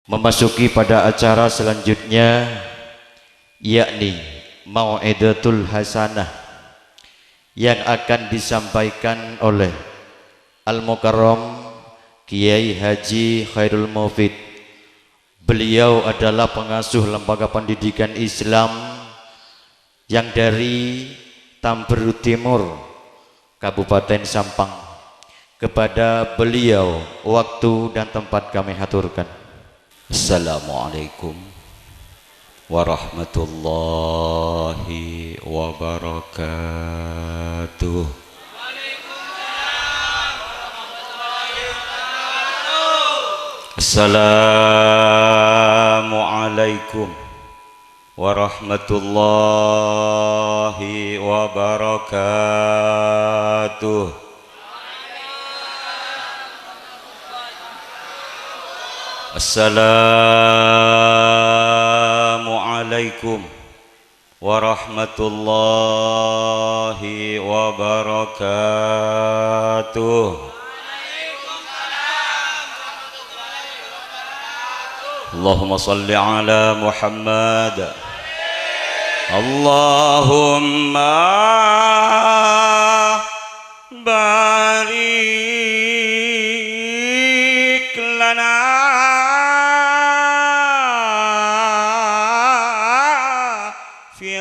Memasuki pada acara selanjutnya, yakni Mau'idatul Hasanah yang akan disampaikan oleh Al-Mukarram Kiai Haji Khairul Mufid. Beliau adalah pengasuh lembaga pendidikan Islam yang dari Tamberu Timur, Kabupaten Sampang. Kepada beliau waktu dan tempat kami haturkan. Assalamualaikum warahmatullahi wabarakatuh. Assalamualaikum warahmatullahi wabarakatuh. Assalamualaikum warahmatullahi wabarakatuh. Allahumma salli ala Muhammad. Allahumma barik lana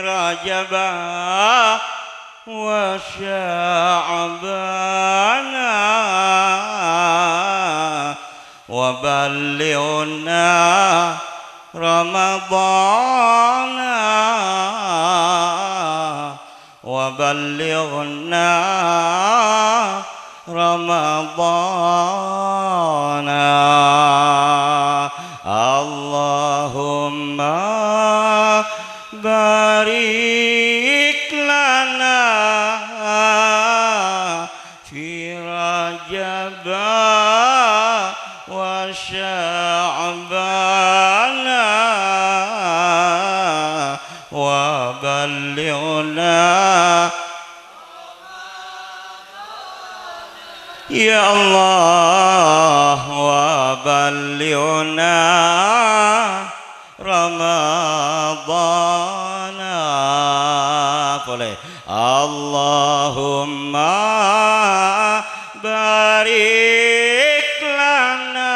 Rajaba wa Sya'bana wa ballighna Ramadana wa ballighna Ramadana. Allahumma barik lana fi Rajab wa Sya'bana wa ballighna ya Allah wa ballighna Ramadana. Boleh. Allahumma barik lana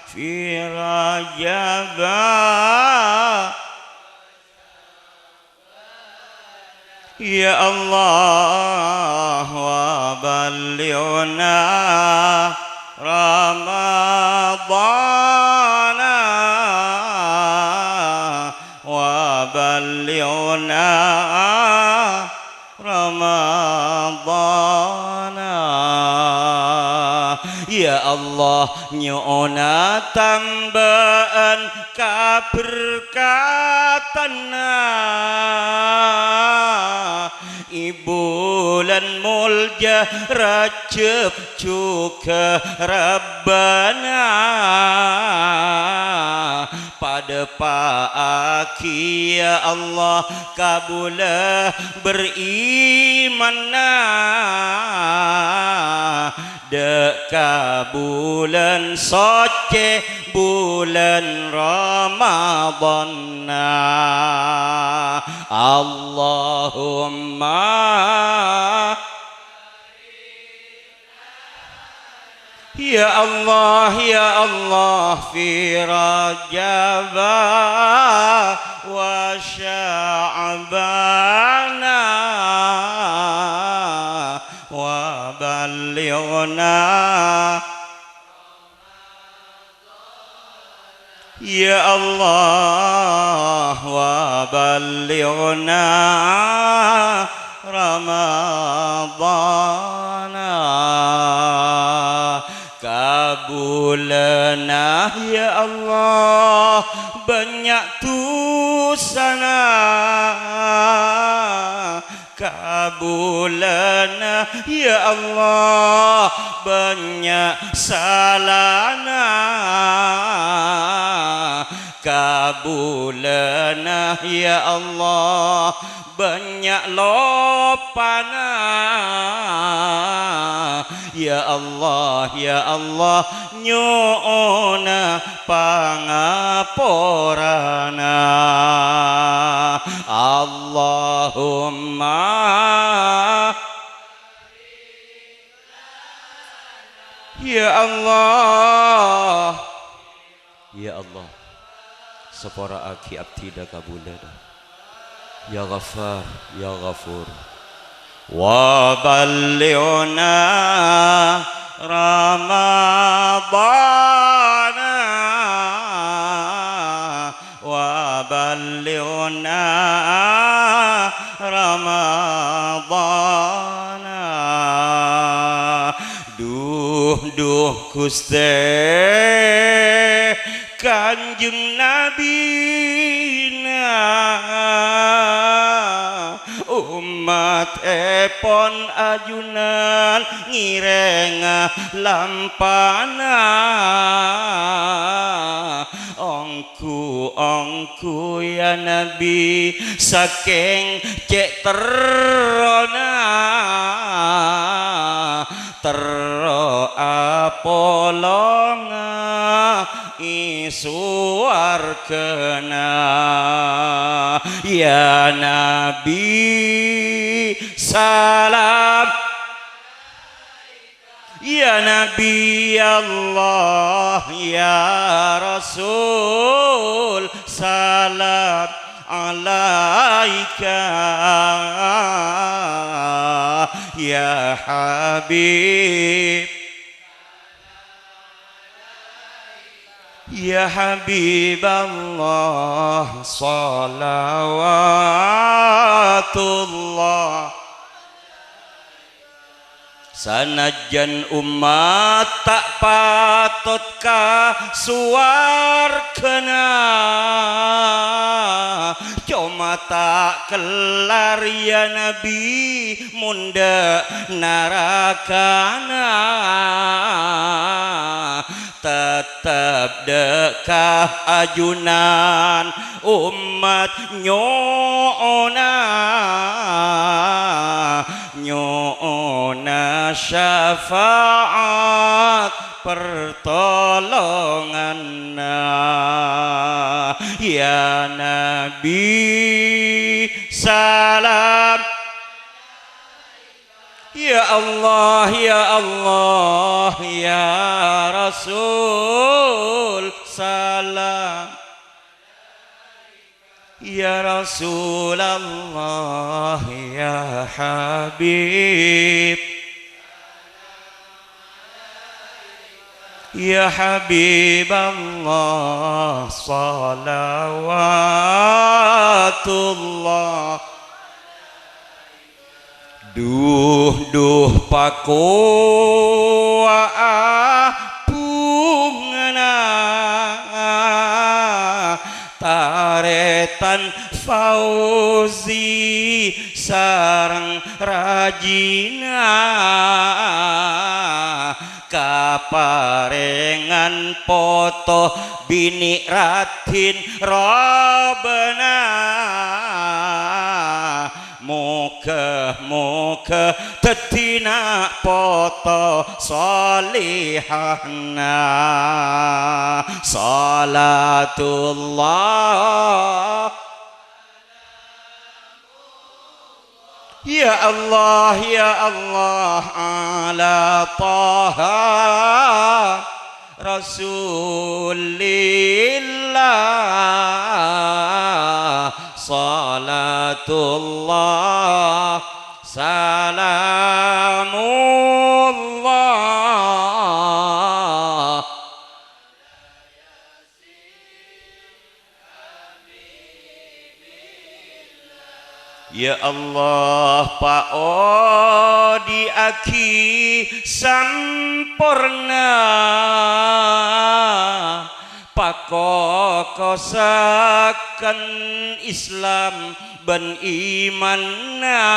fi Rajab ya Allah wa ballighna Ramadana wa ballighna Ramadana. Ya Allah nyu'una tambahan kaberkatana Ibulan mulja Rajab juga Rabbana pada pagi ya Allah kabulah berimana deka bulan soce bulan Ramadhan. Allahumma ya Allah fi Rajab wa Sya'bana wa ballighna ya Allah wa ballighna Ramadana. Kabulana ya Allah banyak tusana kabulana ya Allah banyak salana kabulana ya Allah banyak lopana ya Allah nyuona pangaporana. Allahumma ya Allah, ya Allah, separa aki abdi da kabulad. Ya Ghaffar, ya Ghafur, wa ballighna Ramadana, wa ballighna Ramadana. Duh Gusti Kanjeng Nabina, umat epon ajunan ngirenga lampana. Ongku ya Nabi saking cek terona, tero apolonga isuarkena. Ya Nabi salam, ya Nabi Allah, ya Rasul salam alaika. Ya Habib, ya Habib Allah, salawatullah. Sanajan umat tak patut kasuwarkena, cuma tak kelar ya Nabi munda narakana. Tetap dekah ajunan umat nyona, nyona syafaat pertolonganna. Ya Nabi salam, ya Allah, ya Allah, ya Rasul salam, ya Rasulullah, ya Habib, ya Habib Allah, salawatullah. Duh pakua bungana, taretan Fauzi sareng Rajina, kaparengan poto bini Ratin Robena. Moga tetina poto solihana. Salatullah, ya Allah, ya Allah, ala Taha Rasulillah. Salatullah, salamullah, ya Allah, Pak Odi aki sampurna, pakokosakan Islam ben imanna.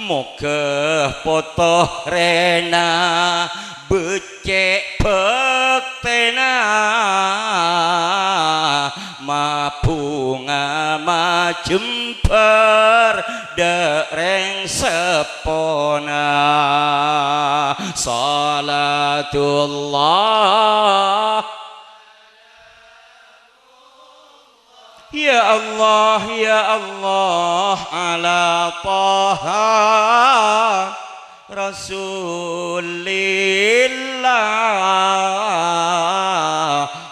Moga poto rena becek bektena, mabunga majemper dereng sepona. salatullah ya Allah ala taha rasulillah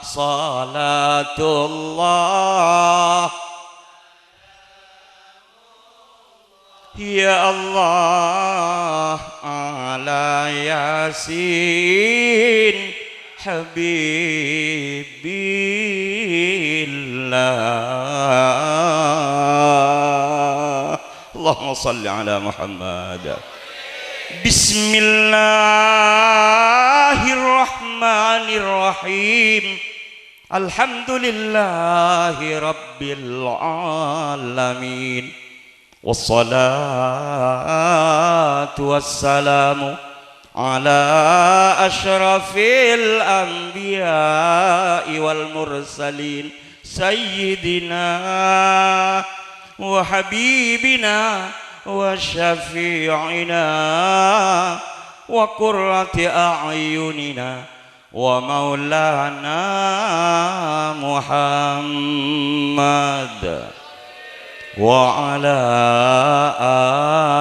salatullah ya Allah ala yasin habibillah Allahumma salli ala Muhammad. Bismillahirrahmanirrahim. Alhamdulillahi rabbil alamin. Wassalatu wassalamu ala asyrafil anbiya'i wal mursalin sayyidina wa habibina wa syafi'ina wa qurrati a'yunina wa maulana Muhammad wa ala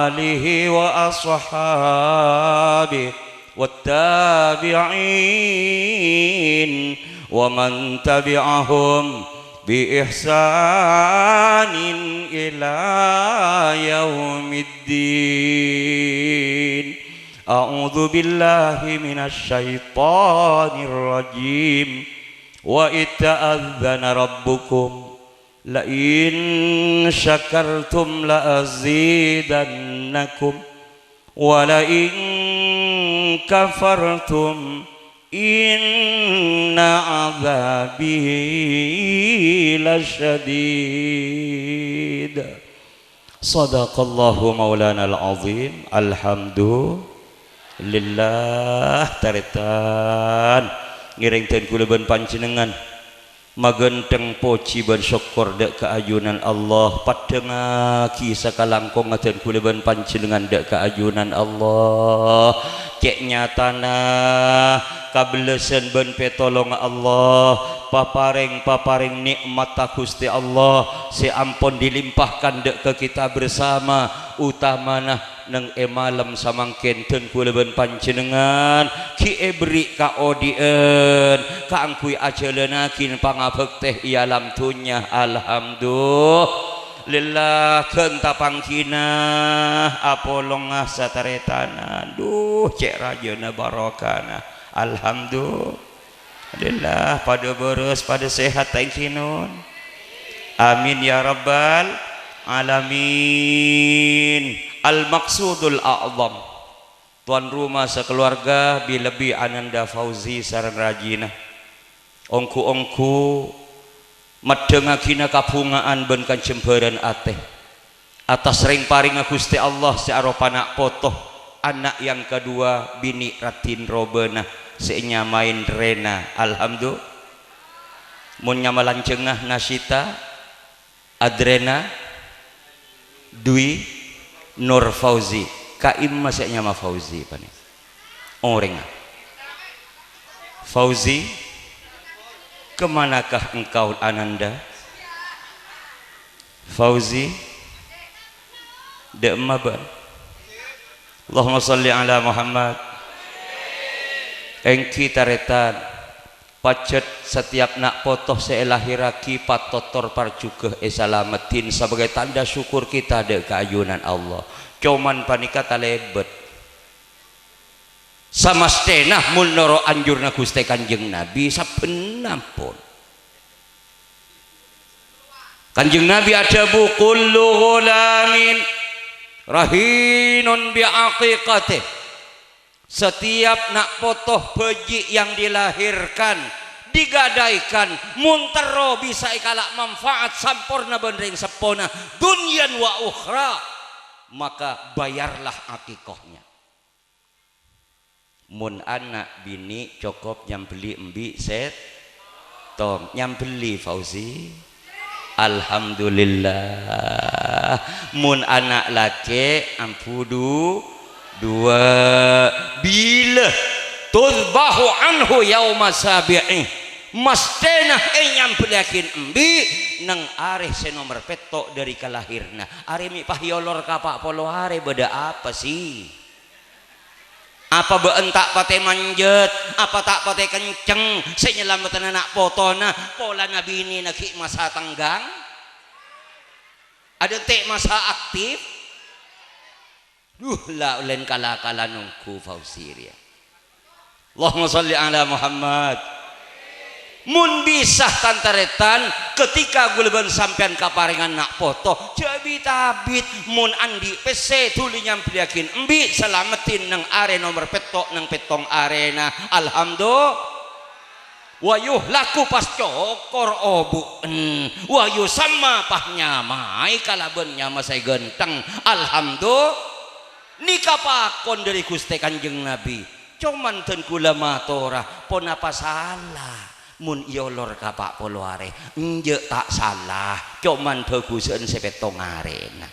alihi wa ashabihi wattabi'in wa man tabi'ahum bi ihsanin ila yaumiddin. A'udzu billahi minasy syaithanir rajim. Wa itta'adzana rabbukum la in syakartum la azidannakum wa la in kafartum inna azabi lasyadid. Sadaqallahu maulana al-azim. Alhamdulillah. Taretan ngiringkeun kula ben panjenengan magenteng poci bersyukur dek keayunan Allah padengaki sakalangkong ngaten kula ben panjenengan dek keayunan Allah cek nyatana kablesen ben petolong Allah paparing nikmat Gusti Allah si ampun dilimpahkan dek ke kita bersama utamana neng malam samangken ten kula ben panjenengan ki ebri ka odieun ka angkui ajaleunakin pangabekteh ialam dunya. Alhamdulillah keun tapangkina apolongah sataretana duh cek rajeuna barokana. Alhamdulillah pada beres pada sehat tangkinun amin ya rabbal alamin. Al-maksudul a'zam tuan rumah sekeluarga bilebi Ananda Fauzi sareng Rajina ongku-ongku madengakina kabungaan ben kancemberan ateh atas ring paring Gusti Allah searopana potoh anak yang kedua bini Ratin Robena senya main Rena. Alhamdulillah mun nyamalan cengah Nasita Adrena Dwi Nur Fauzi Kaim masih nyama Fauzi pani orang Fauzi kemanakah engkau Ananda Fauzi de'maban. Allahumma salli ala Muhammad. Engki taretan pacet setiap nak potoh seelahiraki patotor parcukeh esalamatin sebagai tanda syukur kita dek keayunan Allah. Cuman panika talebet samastenah mun noro anjurna Gusti Kanjeng Nabi sabenampun. Kanjeng Nabi ada bu kullu ghulamin rahinun biaqiqatih. Setiap nak potoh beji yang dilahirkan digadaikan muntero bisa ikalak manfaat sampurna benring sepona dunyan wa ukhra, maka bayarlah akikohnya. Mun anak bini cukup nyambeli embi set tom nyambeli Fauzi. Alhamdulillah. Mun anak laki ampudu dua bila tudbahu anhu yauma sabi'i mastena enyam pelakin embi nang are senomor petok dari kalahirna are mi pahyolor kapak polo are beda apa sih apa beentak pate manjet apa tak pate kenceng senyelamatan anak potona pola nabi ini naki masa tenggang ada tek masa aktif lah ulen kala-kala nungku fausiria Allahumma salli ala Muhammad mun bisa tantaretan ketika gulban sampean kaparingan nak foto jabi tabit mun andi pc tulinya peliakin embi selamatin nang are nomor petok nang petong arena alhamdulillah wayuh laku pas cokor obuen wayuh sama pah nyamai kalaben nyama saya genteng alhamdulillah nikah pakon dari Gusti Kanjeng Nabi cuman ten kula matora pon apa salah mun iolor kapak poloare nje tak salah cuman bagusen sepetong arena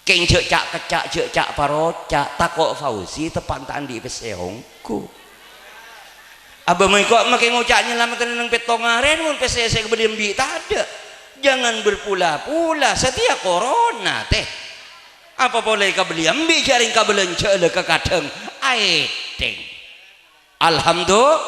keng cek cak kecak cek cak parocak takok fausi tepantan di peseongku abah mai kok make ngucak nyelamatan nang petong arena mun pesese kebedembi tada jangan berpula-pula setia corona teh apa boleh kabeli ambi jaring kabelen cele ke kadeng aeteng alhamdulillah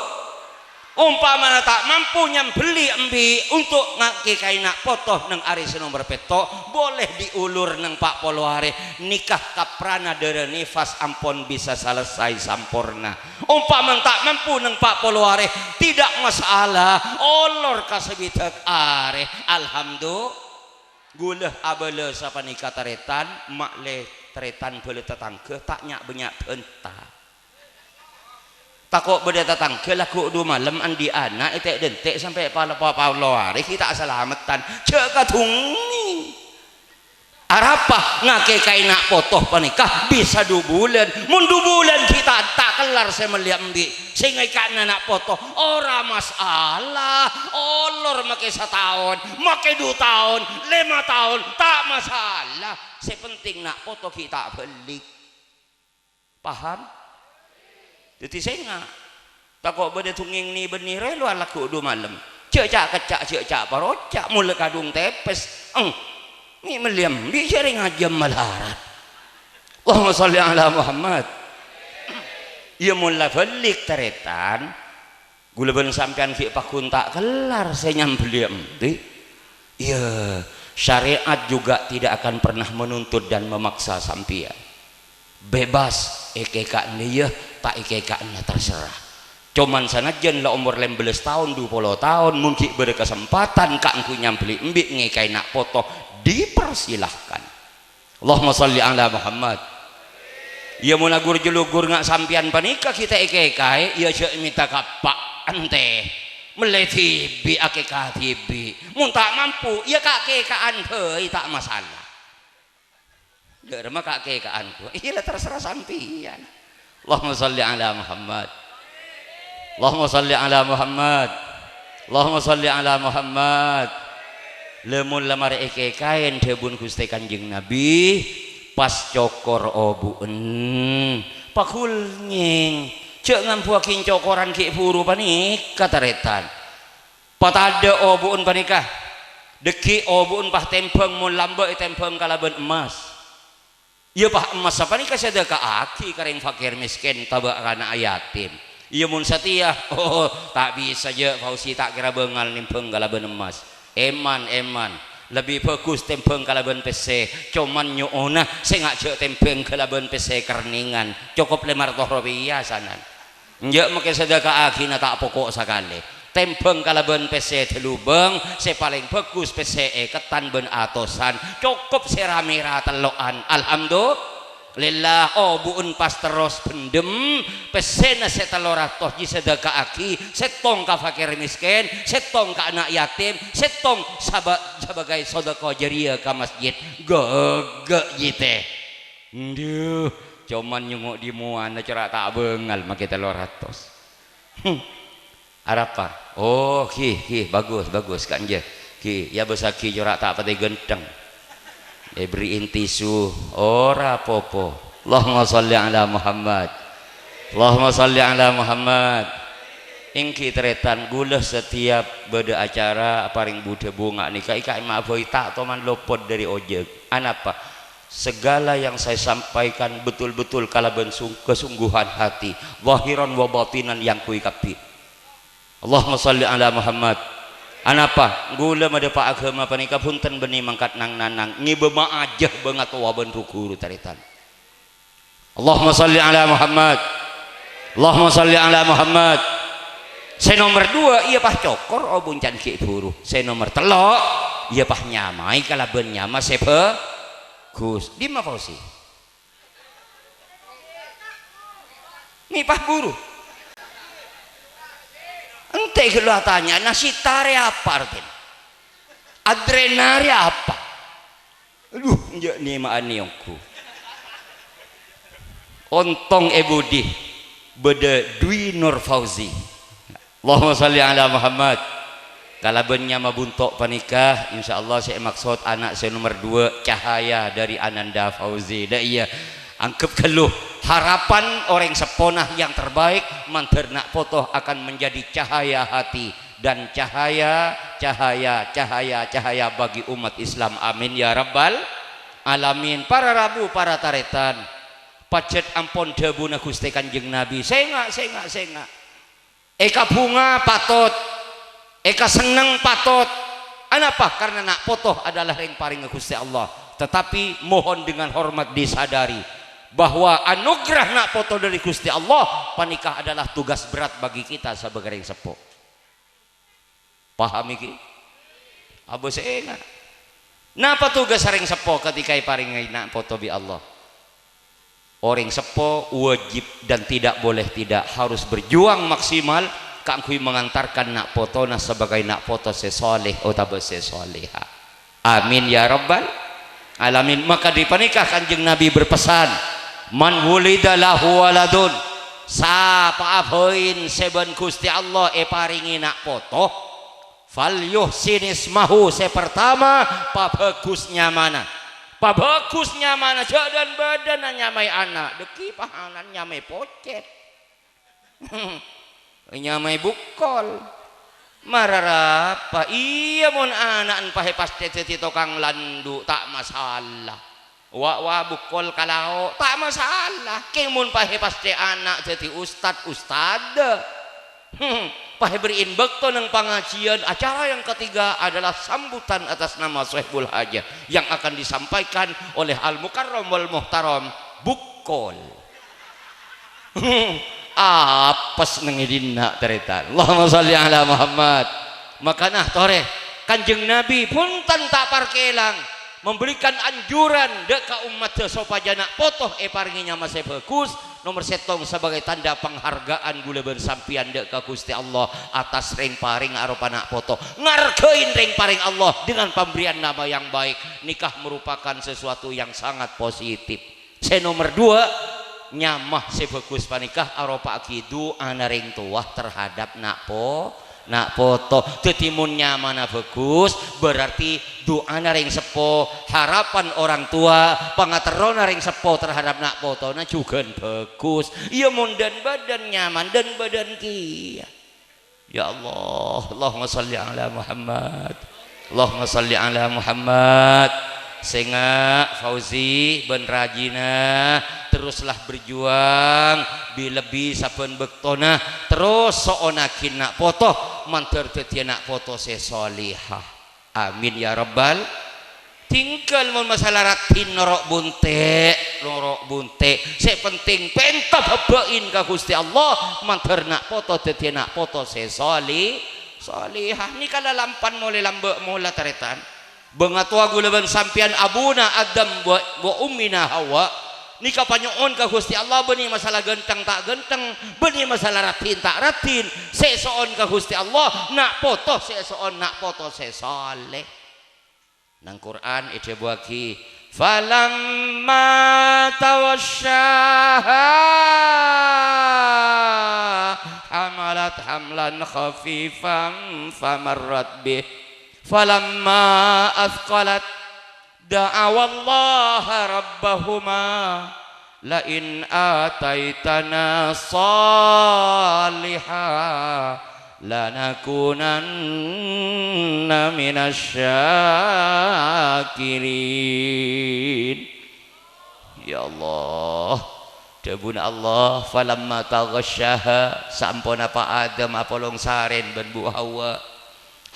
umpamana tak mampu nyambeli embi untuk ngake kaina potoh nang ari senomor petok boleh diulur nang pak poloare nikah kaprana dere nifas ampon bisa selesai sampurna umpamana tak mampu nang pak poloare tidak masalah olor kasebitek are alhamdulillah guleh abele sapa nikah taretan makle taretan bele tetangga tak nyak banyak bentah takut beda tetangga laku dua malam andi anak itek dentek sampai pala hari kita selamatan cek katungi arapa ngake kaina potoh panikah bisa 2 bulan mun 2 bulan kita tak kelar saya melihat ambi sehingga ikan anak potoh ora masalah olor make 1 tahun make 2 tahun 5 tahun tak masalah sepenting nak potoh kita beli paham jadi saya nggak takut beda tunging ni benih relu alaku 2 malam cek kecak cek cak parocak mula kadung tepes ni meliam bicara ngajam malarat Allahumma salli ala Muhammad ia mula balik taretan gula ben sampean fi pakun tak kelar saya nyambeliam iya syariat juga tidak akan pernah menuntut dan memaksa sampean bebas ekeka niya tak ekeka na terserah cuman sanajan lah umur 15 tahun 20 tahun mungkin berkesempatan kak engku nyambeli embik ngekai nak foto dipersilahkan Allahumma salli ala Muhammad ia mula gur-julugur ngak sampian panika kita ekeka ia cek minta kapak ante meletibi akeka tibi mun tak mampu ia kak kekaan hei tak masalah derma kak kekaanku iya terserah sampian Allahumma salli ala Muhammad Allahumma salli ala Muhammad Allahumma salli ala Muhammad lemun lamar eke kain debun Gusti Kanjeng Nabi pas cokor obuen pakul nying cek ngampuakin cokoran ki buru panik kataretan patada obuen panikah deki obuen pah tempeng mun lambe tempeng kalaben emas iya pak emas apa nih kasih ada ke aki kareng fakir miskin tabak anak yatim iya mun setia oh tak bisa aja fausi tak kira bengal nimpeng kalaben emas eman lebih bagus tempeng kalaben PC cuman nyuona saya ngajak tempeng kalaben PC kerningan cukup 500 rupiah sanan njak make sedekah aki na tak pokok sekali tempeng kalaben PC telubeng saya paling bagus PC ketan ben atosan cukup seramira teloan alhamdulillah oh buun pas terus pendem PC na setaloratos di sedekah aki setong ka fakir miskin setong ka anak yatim setong sebagai sedekah jariah ka masjid gege jite nduh cuman nyunguk di muana cerak tak bengal make teloratos Arapa? Oh, bagus kan je. Ya besaki jorak tak pati genteng. Beriin tisu, ora popo. Allahumma salli ala Muhammad. Allahumma salli ala Muhammad. Ingki teretan gula setiap beda acara paring bude bunga nikah ika maaf tak toman lopot dari ojek. Anapa? Segala yang saya sampaikan betul-betul kalaban kesungguhan hati, zahiran wa batinan yang kuikapi. Allahumma salli ala Muhammad. Anapa? Gula mada pak agama panika punten beni mangkat nang nanang ngibema aja banget waban rukuru taritan. Allahumma salli ala Muhammad. Allahumma salli ala Muhammad. Saya nomor 2 iya pah cokor oh buncan ki buru. Saya nomor 3 iya pah nyamai kalaban nyama sepe Gus di ma Fauzi. Ngipah buru. Ente kalau tanya nasi tare apa artinya? Adrenari apa? Aduh, njak ni maani yongku. Ontong ebudi beda Dwi Nur Fauzi. Allahumma salli ala Muhammad. Kalau bennya mabuntok panikah, insyaallah saya maksud anak saya nomor 2 cahaya dari Ananda Fauzi. Dah iya. Angkep keluh harapan orang seponah yang terbaik manternak foto akan menjadi cahaya hati dan cahaya bagi umat Islam. Amin ya rabbal alamin. Para rabu para taretan pacet ampon debuna Gusti Kanjeng Nabi. Saya enggak eka bunga patut eka seneng patut. Anapa? Karena nak foto adalah yang paling Gusti Allah. Tetapi mohon dengan hormat disadari bahwa anugerah nak foto dari Gusti Allah panikah adalah tugas berat bagi kita sebagai yang sepuh. Paham iki? Abu seenga. Napa tugas orang sepuh ketika paringai nak foto bi Allah? Orang sepuh wajib dan tidak boleh tidak harus berjuang maksimal kangkui mengantarkan nak foto na sebagai nak foto sesoleh atau sesoleha. Amin ya rabbal alamin. Maka di panikah Kanjeng Nabi berpesan, man wulida lahu waladun, sapa apoin seben Gusti Allah paringi nak foto fal yuhsin ismahu. Pertama pabagusnya mana? Pabagusnya mana? Jadan badan nyamai anak deki pahanan nyamai pocet nyamai bukol mararapa iya mon anak pahe pasti tukang landu tak masalah. Wa bukol kalau tak masalah. Kemun pahe pasti anak jadi ustad pahe beriin bekto nang pengajian. Acara yang ketiga adalah sambutan atas nama Sohibul Hajah yang akan disampaikan oleh Al Mukarram wal Muhtaram bukol. Apes nengidina teretan. Allahumma salli ala Muhammad. Maka nah tore Kanjeng Nabi punten tak parkelang memberikan anjuran deka umat supaya nak foto paringinya masih bagus nomor setong sebagai tanda penghargaan gula bersampian deka Gusti Allah atas ring paring arupa nak foto ngargain ring paring Allah dengan pemberian nama yang baik. Nikah merupakan sesuatu yang sangat positif. Saya nomor 2 nyamah sebagus panikah arupa akidu ana ring tua terhadap nak foto tetimunnya mana bagus berarti doa ring sepo harapan orang tua pangaterona ring sepo terhadap nak foto na juga bagus. Iya mun dan badan nyaman dan badan kia. Ya Allah, Allahumma salli ala Muhammad. Allahumma salli ala Muhammad. Senga Fauzi ben rajina teruslah berjuang lebih saben bektona terus soonakin nak foto manter tetian nak foto sesolihah. Amin ya rabbal. Tinggal mun masalah ratin norok bunte saya penting pentap habain ka Gusti Allah manter nak foto tetian nak foto sesolihah. Ni kala lampan mulai lambe mula taretan bengatua gulaban sampian abuna Adam wa ummina Hawa nikah panyoon ka Gusti Allah benih masalah genteng tak genteng benih masalah ratin tak ratin sesoon ka Gusti Allah nak foto sesoon nak foto sesoleh nang Quran ite buaki falamma tawasyaha hamalat hamlan khafifan famarrat bih falamma athqalat da'awallaha rabbahuma la in ataitana salihah lanakunanna minasyakirin. Ya Allah, debun Allah falamma taghasyaha sampun apa Adam apolong saren ben Bu Hawa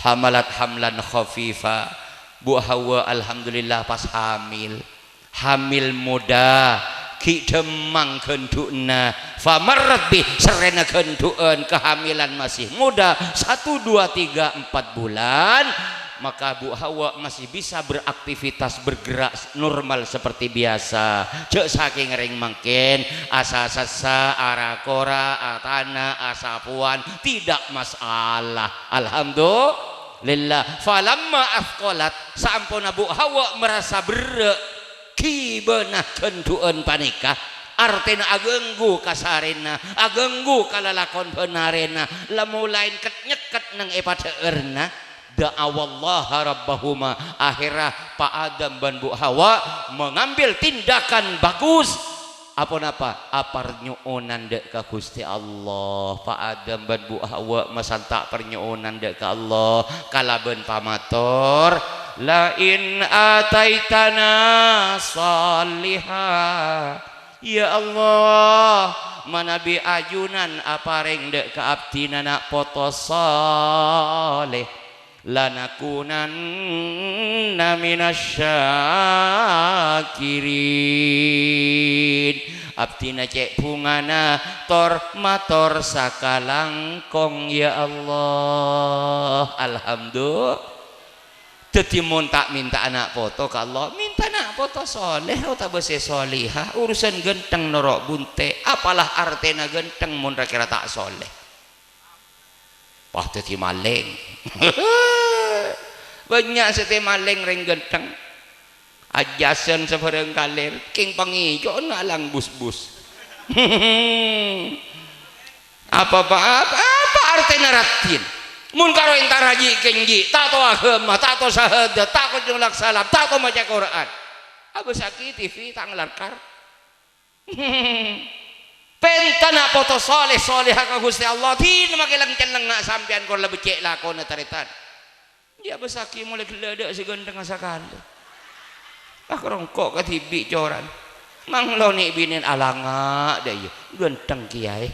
hamalat hamlan khafifa. Bu Hawa alhamdulillah pas hamil muda ki demang gendukna famarrat bi serena gendukeun kehamilan masih muda 1 2 3 4 bulan, maka Bu Hawa masih bisa beraktivitas bergerak normal seperti biasa. Cek saking ring mungkin asa sesa arakora atana asapuan tidak masalah, alhamdulillah. Falamma afqalat sampun Bu Hawa merasa berat ki beunah kendueun panikah artina agenggu kasarena agenggu kalalakon beunarena lamun lain ket nyeket nang epateurna da'awallaha rabbahuma. Akhirah Pak Adam dan Bu Hawa mengambil tindakan bagus apa pernyuunan dek ka Gusti Allah. Pak Adam dan Bu Hawa masantak pernyuunan dek ka Allah kalaben pamator la in ataitana salihah ya Allah manabi ajunan apareng dek ka abdina nak poto saleh lanakunanna minasyakirin. Abdina cek bungana tor mator sakalangkong ya Allah, alhamdulillah. Jadi mun tak minta anak foto ke Allah, minta anak foto soleh atau bese solihah. Urusan genteng norok bunte, apalah artinya genteng mun kira tak soleh. Wah jadi maling. Banyak sete maling ring genteng. Ajasan sebarang kalir, king pengijo nalang bus-bus. Apa artinya ratin? Mun karo entar haji kenji tato agama tato syahadat tato jumlah salam tato maca Quran abu sakit TV tanglarkar pentana foto soleh ka Gusti Allah tin makilang celeng nak sampean kor lebih cek lakona taritan dia besaki mulai geledek si gendeng asakanda rongkok ka TV coran manglo ni binin alanga deh genteng kiai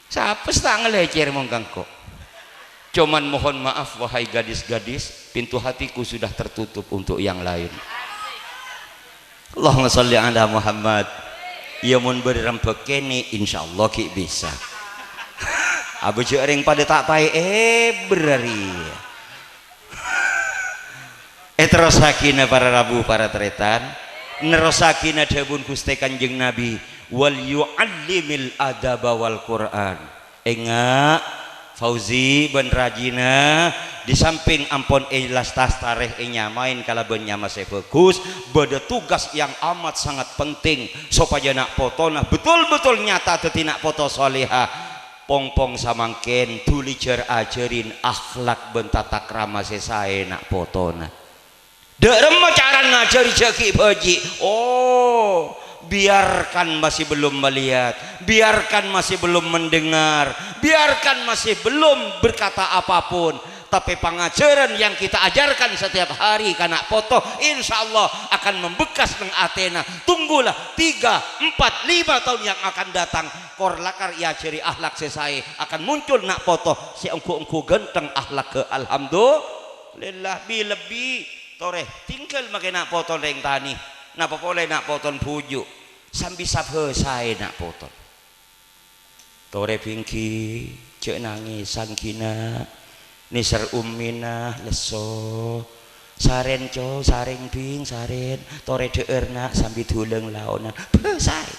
siapa tak ngelecer mongkangko. Cuman mohon maaf wahai gadis-gadis, pintu hatiku sudah tertutup untuk yang lain. Allahumma sholli ala Muhammad. Ya mun berempek kene insyaallah ki bisa. Abu jering pada tak pai berari. Terus sakina para rabu para tretan, nerosakina dawuh Gusti Kanjeng Nabi wal yu'allimil adaba wal Quran. Enggak Fauzi ben rajina di samping ampun ikhlas tas tarikh nyamain kalaben nyama saya bagus beda tugas yang amat sangat penting supaya nak potona betul-betul nyata dadi nak foto salihah pong-pong samangken tulijer ajarin akhlak ben tata krama sesae nak potona dek remo cara ngajari jeki baji. Oh biarkan masih belum melihat, biarkan masih belum mendengar, biarkan masih belum berkata apapun, tapi pengajaran yang kita ajarkan setiap hari karena foto insya Allah akan membekas neng Athena. Tunggulah 3, 4, 5 tahun yang akan datang korlakar ya ciri akhlak sesai akan muncul nak foto si engku genteng akhlak ke alhamdulillah lebih toreh tinggal makin nak foto leng tani napa boleh nak poton pujuk sambil sabhe saya nak poton tore pingki cek nangis sangkina nisar ummina leso saren co saring ping saren tore deerna sambil tuleng laonan besai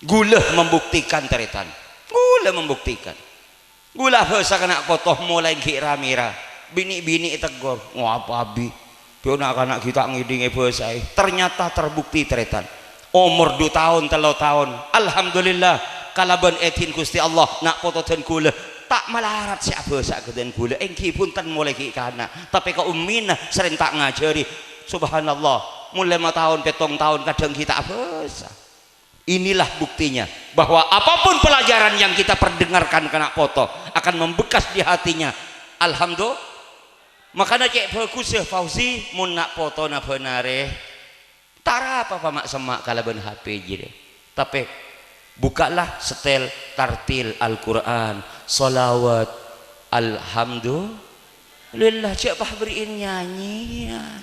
gula membuktikan teretan gula membuktikan gula hesa kena kotoh mulai kiramira bini-bini tegor ngapa abi anak kita ngidingi besai ternyata terbukti teretan umur 2 tahun 3 tahun alhamdulillah kalaban etin Gusti Allah nak foto dan gula tak melarat siapa sak dan gula engki pun tan mulai ki kana tapi ka ummina sering tak ngajari subhanallah mulai 5 tahun, 7 tahun kadang kita apa? Inilah buktinya bahwa apapun pelajaran yang kita perdengarkan kena foto akan membekas di hatinya. Alhamdulillah. Makanya cek bagus ya Fauzi mun nak foto na benare. Tara apa mak semak kalau ben HP je. Tapi bukalah setel tartil Al-Qur'an, solawat, alhamdulillah cek pah beriin nyanyian.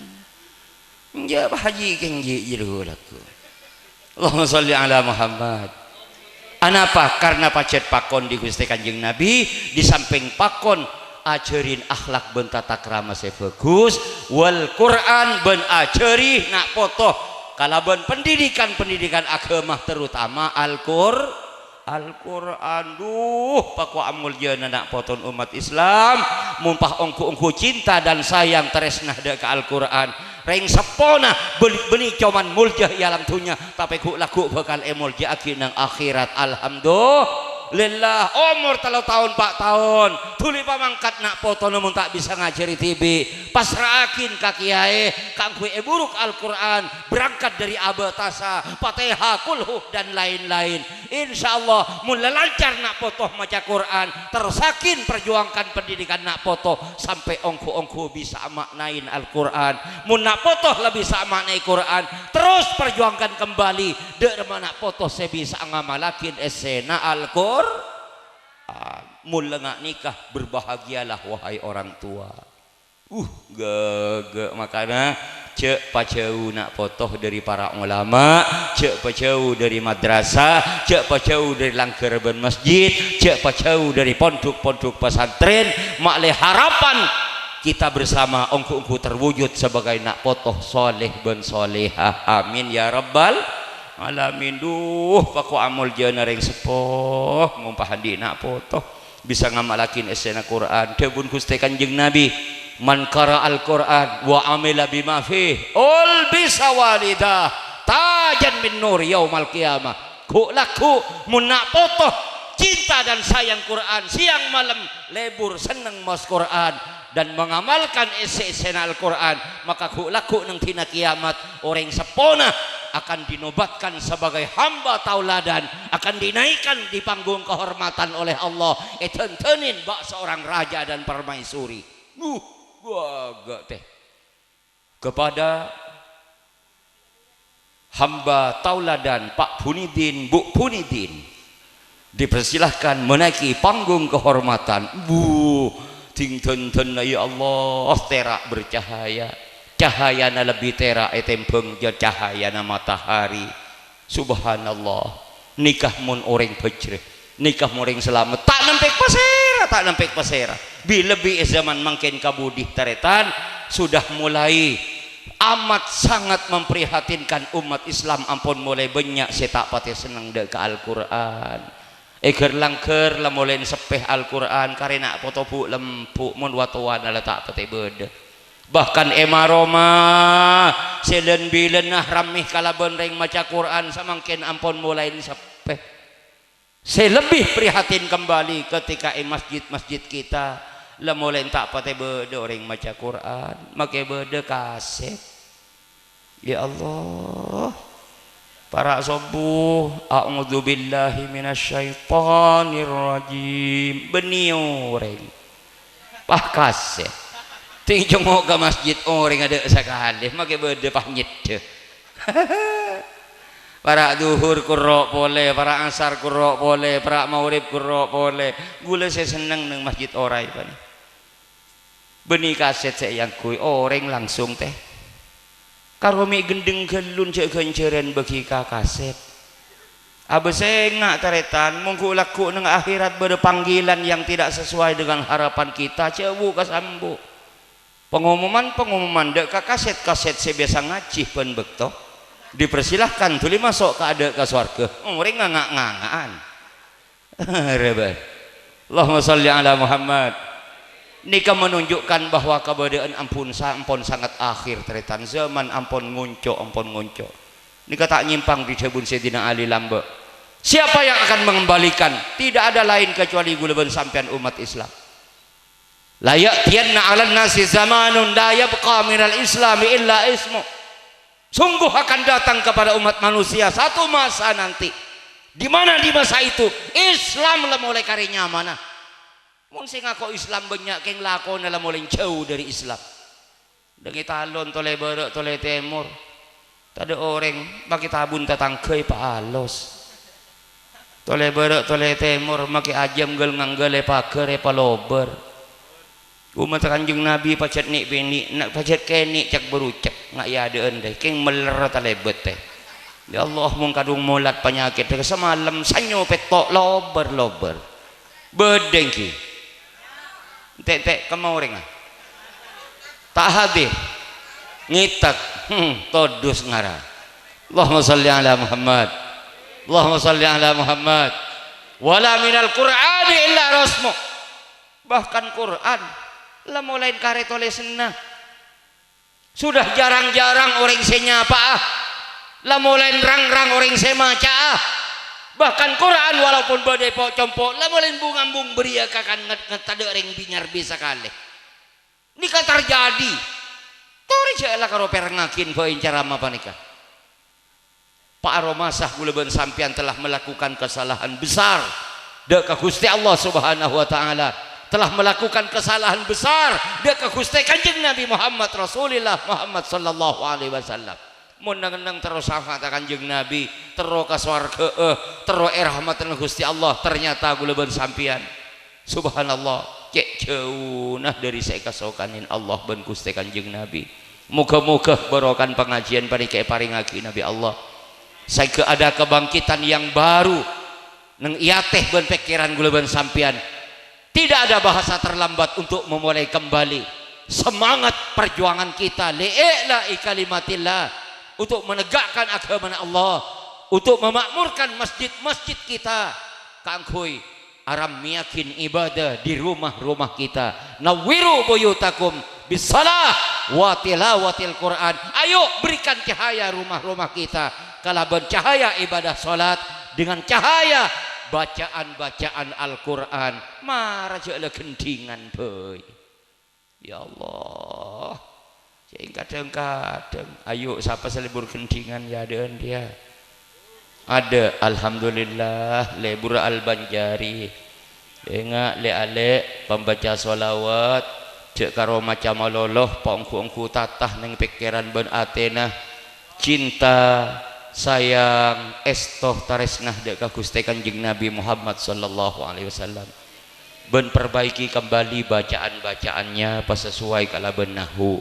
Ya pah haji kenji je laku. Allahumma sholli ala Muhammad. Anapa? Karena pacet pakon di Gusti Kanjeng Nabi, di samping pakon ajarin akhlak ben tata krama bagus, wal Quran ben ajari nak foto kalaban pendidikan agama terutama Al-Quran duh paku amul jeuna nak poton umat Islam mumpah ongku cinta dan sayang tresnah da ka Al-Quran reng sepona benih cuman muljah alam dunya tapi ku laku bakal emulja akhir nang akhirat. Alhamdulillah umur 3 tahun 4 tahun tuli pamangkat nak foto namun tak bisa ngajari TV pasraakin ka kiai kangku buruk Al-Quran berangkat dari abatasa Fatihah kulhu dan lain-lain insyaallah mulai lancar nak foto maca Quran tersakin perjuangkan pendidikan nak foto sampai ongku bisa maknain Al-Quran mun nak foto lebih bisa maknai Quran terus perjuangkan kembali dek mana foto saya bisa ngamalakin esena Al-Quran mula ngak nikah berbahagialah wahai orang tua. Makanya cek pacau nak foto dari para ulama, cek pacau dari madrasah, cek pacau dari langkar ben masjid, cek pacau dari pondok-pondok pesantren, makleh harapan kita bersama ongku terwujud sebagai nak foto soleh ben solehah. Amin ya rabbal alamin. Duh paku amul jeuna reng sepoh ngumpah di nak foto bisa ngamalakin esena Quran debun Gusti Kanjeng Nabi man qara al-Quran wa amila bima fih ul bisa walidah tajan min nur yaumal qiyamah. Ku laku mun nak foto cinta dan sayang Quran siang malam lebur seneng mas Quran dan mengamalkan esena Al-Quran maka ku laku nang tina kiamat orang sepona akan dinobatkan sebagai hamba tauladan akan dinaikkan di panggung kehormatan oleh Allah etentenin bak seorang raja dan permaisuri. Gua teh kepada hamba tauladan Pak Punidin Bu Punidin dipersilahkan menaiki panggung kehormatan. Ting ten ya Allah terak bercahaya cahayana lebih terak etempeng ja cahayana matahari. Subhanallah nikah mun orang pejreh nikah mun orang selamat tak nempek pasera bila lebih zaman mangken kabudih taretan sudah mulai amat sangat memprihatinkan umat Islam ampun mulai banyak saya tak pati senang dek ke Al-Quran eger langker lamolen sepeh Al-Quran karena foto bu lempuk mun watuan ala tak pati beda bahkan emaroma selen bilen nah ramih kalaban reng maca Quran samangken ampun mulai sepeh. Saya lebih prihatin kembali ketika masjid kita lamolen tak pati beda orang maca Quran make beda kaset. Ya Allah para subuh a'udzubillahi minasyaitonirrajim beniu reng pah kaset ting jengok ke masjid orang ada sekali make beda pah nyet para duhur kurok boleh para asar kurok boleh para maurib kurok boleh gula saya seneng neng masjid orai pani beni kaset saya yang kui orang langsung teh karo mi gendeng gelun cek genjeren bagi kaset abe saya ngak taretan mungku laku neng akhirat beda panggilan yang tidak sesuai dengan harapan kita cewu kasambu pengumuman dek kaset saya biasa ngaji pen bekto dipersilahkan tuli masuk ke ada ke surga orang ngangak-ngangaan rebat. Allahumma sholli ala Muhammad. Nikah menunjukkan bahwa keberadaan ampun sangat akhir teretan zaman ampun ngunco nikah tak nyimpang di jebun Sayyidina Ali lambe siapa yang akan mengembalikan tidak ada lain kecuali gulaban sampean umat Islam la ya'tiyanna 'alan nasi zamanun la yabqa minal islami illa ismu Sungguh akan datang kepada umat manusia satu masa nanti, di mana di masa itu Islam lah mulai karinya mana. Mun sing ngaku Islam banyak keng lakon lah mulai jauh dari Islam. Dengi talon tole berek tole timur. Tade orang bagi tabun tatangkei palos. Tole berek tole timur maki ajam gel nganggale paker palober. Umat Kanjeng Nabi pacet ni bini nak pacet keni cak berucak ngak ya ada endai keng meler talebet teh. Ya Allah mung kadung mulat penyakit semalam sanyo petok lober bedengki tek kemau renga tak hadir ngitak todus ngara. Allahumma salli ala Muhammad, Allahumma salli ala Muhammad. Wala minal Qur'ani illa rasmu. Bahkan Quran lah mulai karet oleh senah. Sudah jarang-jarang orang senyapa lah mulai rang-rang orang semaca bahkan Quran walaupun badai pok compok lah mulai bungambung beria kakan ngetade orang binyar bisa kali ini kan terjadi tori jalan karo perengakin poin cara apa nikah Pak Aromasah Gulaban sampian telah melakukan kesalahan besar dek Gusti Allah Subhanahu wa taala telah melakukan kesalahan besar dia ke Gusti Kanjeng Nabi Muhammad Rasulullah Muhammad sallallahu alaihi wasallam. Mun nang terus sangat Kanjeng Nabi terus ka swarga terus rahmatan Gusti Allah ternyata gulaban sampian. Subhanallah cek jauh nah dari saya kasokanin Allah ben Gusti Kanjeng Nabi. Muga-muga barokan pengajian panike paringaki Nabi Allah. Saya ada kebangkitan yang baru nang iya teh ben pikiran gulaban sampian. Tidak ada bahasa terlambat untuk memulai kembali semangat perjuangan kita li'ila ikalimatillah untuk menegakkan agama Allah, untuk memakmurkan masjid-masjid kita kangkui aram miyakin ibadah di rumah-rumah kita. Nawwiru buyutakum bisalah wa tilawatil Quran. Ayo berikan cahaya rumah-rumah kita kalaban cahaya ibadah salat dengan cahaya bacaan-bacaan Al-Quran marah jala kendingan boy. Ya Allah sehingga kadang-kadang ayo siapa selebur kendingan ya ada alhamdulillah lebur Al-Banjari enggak le pembaca sholawat cek karo macam maloloh pongku-ongku tatah neng pikiran ben Athena cinta sayang estoh taresnah dek ka Gusti Kanjeng Nabi Muhammad sallallahu alaihi wasallam ben perbaiki kembali bacaan-bacaannya pas sesuai kalaban nahwu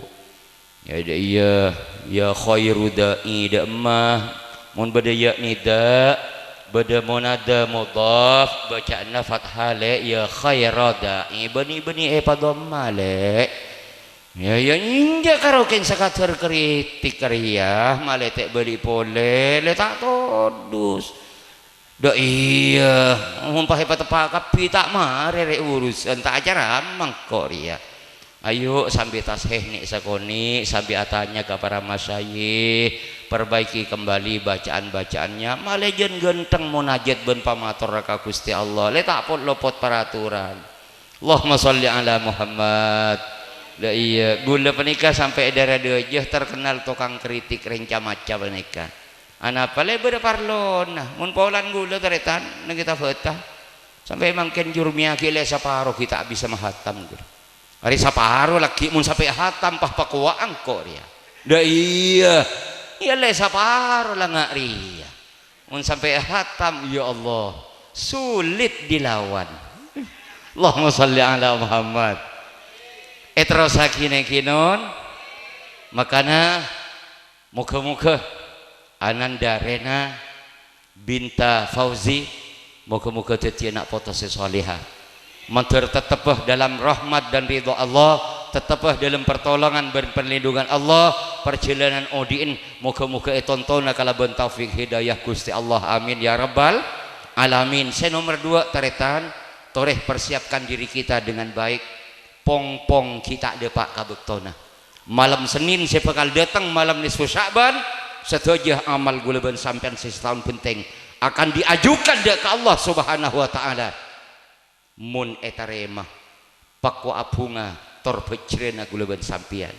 ya iya ya khairu da'i da emah mun bada ya nida bada munada mudhaf bacaanna fathah le ya khairu da'i bani padhamma le ya inja karo ken sakater kritik karya maletek beli pole le tak todus dak iya mun pahe patepakapi tak mare rek urusan tak acara mangko ria ayo sambil tasbih nik sakoni sambil atanya ke para masyayikh perbaiki kembali bacaan-bacaannya malejen genteng munajat ben pamatur ka Gusti Allah le tak pot lopot peraturan. Allahumma sholli ala Muhammad. Dah iya gula penikah sampai daerah dojeh terkenal tukang kritik renca-maca penikah anak pale beda parlon nah mun paulan gula teretan nang kita fetah sampai mangken jurmia kile saparo kita bisa mahatam gula hari saparo lagi mun sampai hatam pah pakwa angko dia dah iya le saparo lah ngak ria mun sampai hatam ya Allah sulit dilawan. Allahumma sholli ala Muhammad. Terus hakine kinon makana muka-muka Ananda Rena Binta Fauzi muka-muka jadi anak foto sesolihah mantur tetapah dalam rahmat dan ridha Allah tetapah dalam pertolongan dan perlindungan Allah perjalanan odiin muka-muka tontona kalaban taufik hidayah Gusti Allah amin ya rabbal alamin. Saya nomor 2 taretan toreh persiapkan diri kita dengan baik pong-pong kita depak kabektona malam Senin saya bakal datang malam nisfu Sya'ban setuju amal gulaban sampean setahun penting akan diajukan ke Allah Subhanahu wa taala mun etarema pakwa apunga tor becrena gulaban sampean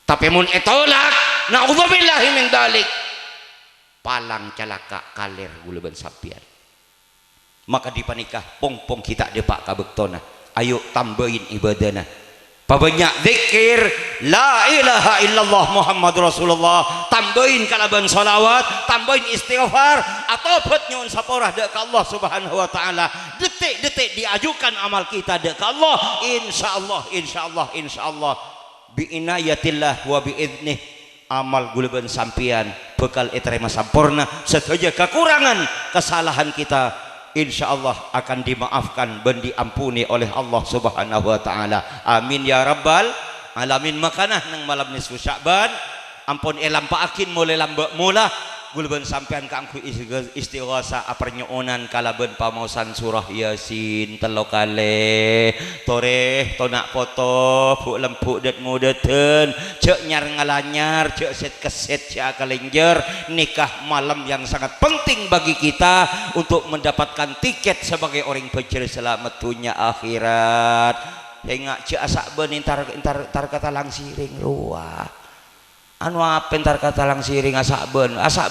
tapi mun etolak naudzubillahi min dalik. Palang calaka kaler gula ben sampean. Maka dipanikah pong-pong kita depak kabektona. Ayo tambahin ibadana. Pabanyak zikir la ilaha illallah Muhammad Rasulullah, tambahin kalaban salawat, tambahin istighfar, atau nyuwun saporah dek ka Allah Subhanahu wa taala. Detik-detik diajukan amal kita dek ka Allah, insyaallah bi inayatillah wa bi idnih amal gulaban sampian bekal eterema sampurna. Saja kekurangan kesalahan kita insyaallah akan dimaafkan dan diampuni oleh Allah Subhanahu wa taala. Amin ya rabbal alamin. Makanah nang malam nisfu Sya'ban ampun elampaakin mulai lambek mula gulben sampean kangku istighasa apernyonan kalaben pamausan surah Yasin telo kale toreh tonak foto bu lempuk det mudeten cek nyar ngalanyar cek set keset cek kalenjer. Nikah malam yang sangat penting bagi kita untuk mendapatkan tiket sebagai orang pencari selamat dunia akhirat. Hingga cek asak ben intar kata langsiring luah anu apa entar kata lang siring asak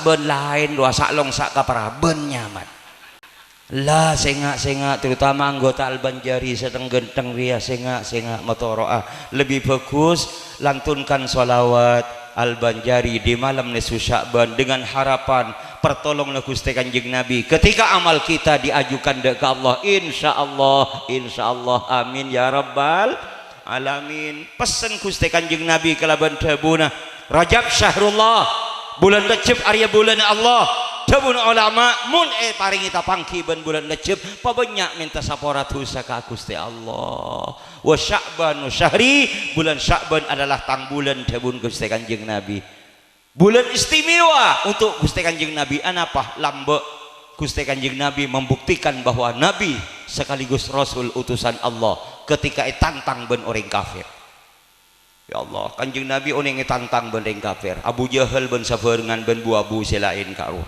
ben lain lu asak long sak kapara ben nyaman lah sengak terutama anggota Al-Banjari sedang genteng ria sengak motoroah lebih bagus lantunkan sholawat Al-Banjari di malam nisfu Sya'ban dengan harapan pertolonglah Gusti Kanjeng Nabi ketika amal kita diajukan ke Allah insyaallah amin ya rabbal alamin. Pesen Gusti Kanjeng Nabi kalaban tabuna Rajab syahrullah bulan Rajab arya bulan Allah tabuna ulama mun paringi tapangki ben bulan Rajab pabanyak minta saporatu saka Gusti Allah. Wa Sya'ban syahri bulan Sya'ban adalah tang bulan tabun Gusti Kanjeng Nabi bulan istimewa untuk Gusti Kanjeng Nabi. Anapa lambe Gusti Kanjeng Nabi membuktikan bahwa Nabi sekaligus Rasul utusan Allah ketika tantang ben orang kafir. Ya Allah, Kanjeng Nabi oneng tantang ben orang kafir. Abu Jahal ben sabeungan ben buabu selain karo.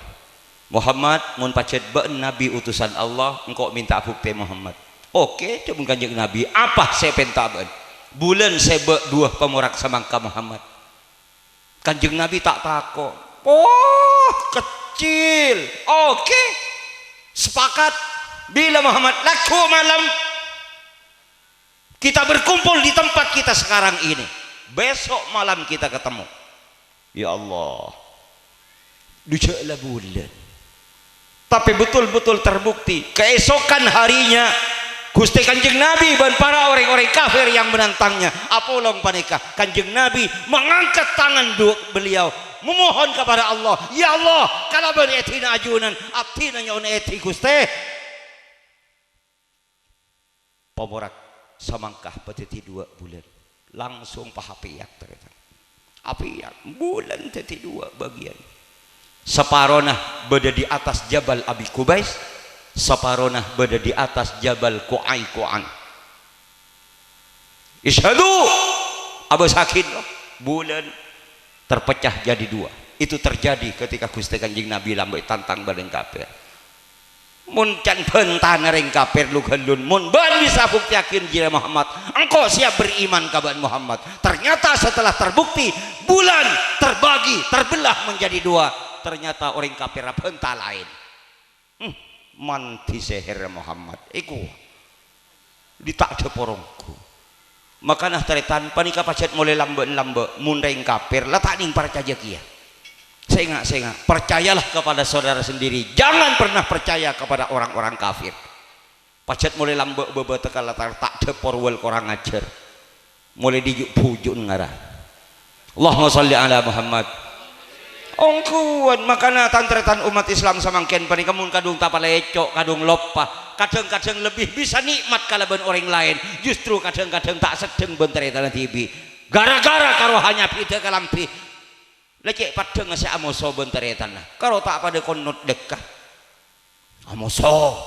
Muhammad mun pacet ben Nabi utusan Allah, engkau minta bukti Muhammad. Oke, coba Kanjeng Nabi, apa saya penta ben? Bulan sebe dua pemurak samangka Muhammad. Kanjeng Nabi tak takut. Oh, kecil. Oke. Sepakat bila Muhammad laku malam kita berkumpul di tempat kita sekarang ini. Besok malam kita ketemu. Ya Allah. Dijala bulan. Tapi betul-betul terbukti keesokan harinya Gusti Kanjeng Nabi dan para orang-orang kafir yang menantangnya apolong panikah Kanjeng Nabi mengangkat tangan beliau memohon kepada Allah, ya Allah kalau beretina ajunan abtina nyaun eti Gusti pemorak samangkah petiti 2 bulan langsung pahapiak ternyata apiak bulan teti 2 bagian separonah berada di atas Jabal Abi Kubais, separonah berada di atas Jabal Qu'an. Ishadu Abu Sakit bulan terpecah jadi 2. Itu terjadi ketika Gusti Kanjeng Nabi lambai tantang bareng kafir. Mun can bentan ring kafir lu gendun mun ban bisa bukti yakin jira Muhammad engkau siap beriman kaban Muhammad. Ternyata setelah terbukti bulan terbagi terbelah menjadi 2. Ternyata orang kafir benta lain. Man diseher Muhammad iku ditakde porongku. Makanah taritan panika pacet mulai lambe mun ring kafir letak ning percaya kia. Saya ingat percayalah kepada saudara sendiri, jangan pernah percaya kepada orang-orang kafir. Pacet mulai lambek bebet tekal tak depor wel korang ajar mulai dijuk pujuk ngarah. Allahumma sholli ala Muhammad. Ongkuan makana tantretan umat Islam samangken panika mun kadung tapalecok kadung lopah kadang-kadang lebih bisa nikmat kalaban orang lain justru kadang-kadang tak sedeng benteretan tibi gara-gara karo hanya pida kalampi lecek padeng si amoso benteretan karo tak pada konot dekah amoso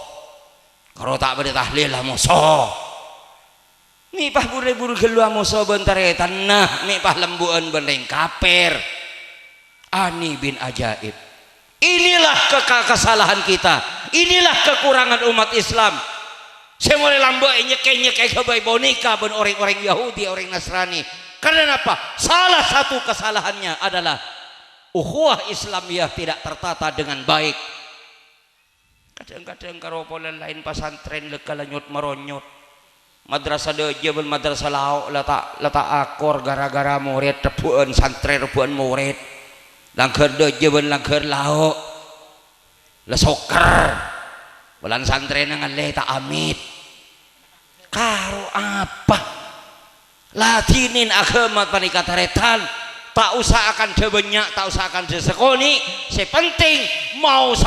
karo tak pada tahlil amoso nipah buru-buru gelu amoso benteretan nah nipah lembuan benteng kafir ani bin ajaib. Inilah kesalahan kita, inilah kekurangan umat Islam. Saya mulai lambek nyeke kebaik boneka ben orang-orang Yahudi orang Nasrani Karena apa? Salah satu kesalahannya adalah ukhuwah Islamiyah tidak tertata dengan baik. Kadang-kadang karo pola lain pesantren lekalanyut meronyot. Madrasah deje bel madrasah lauk letak akor gara-gara murid rebuan santren rebuan murid. Langker deje bel langker lauk. Lesoker. Bulan santren ngaleh tak amit. Karo apa? Latinin agama panika taretan. Tak usah akan debenyak, tak usah akan desekoni. Sepenting mau 10,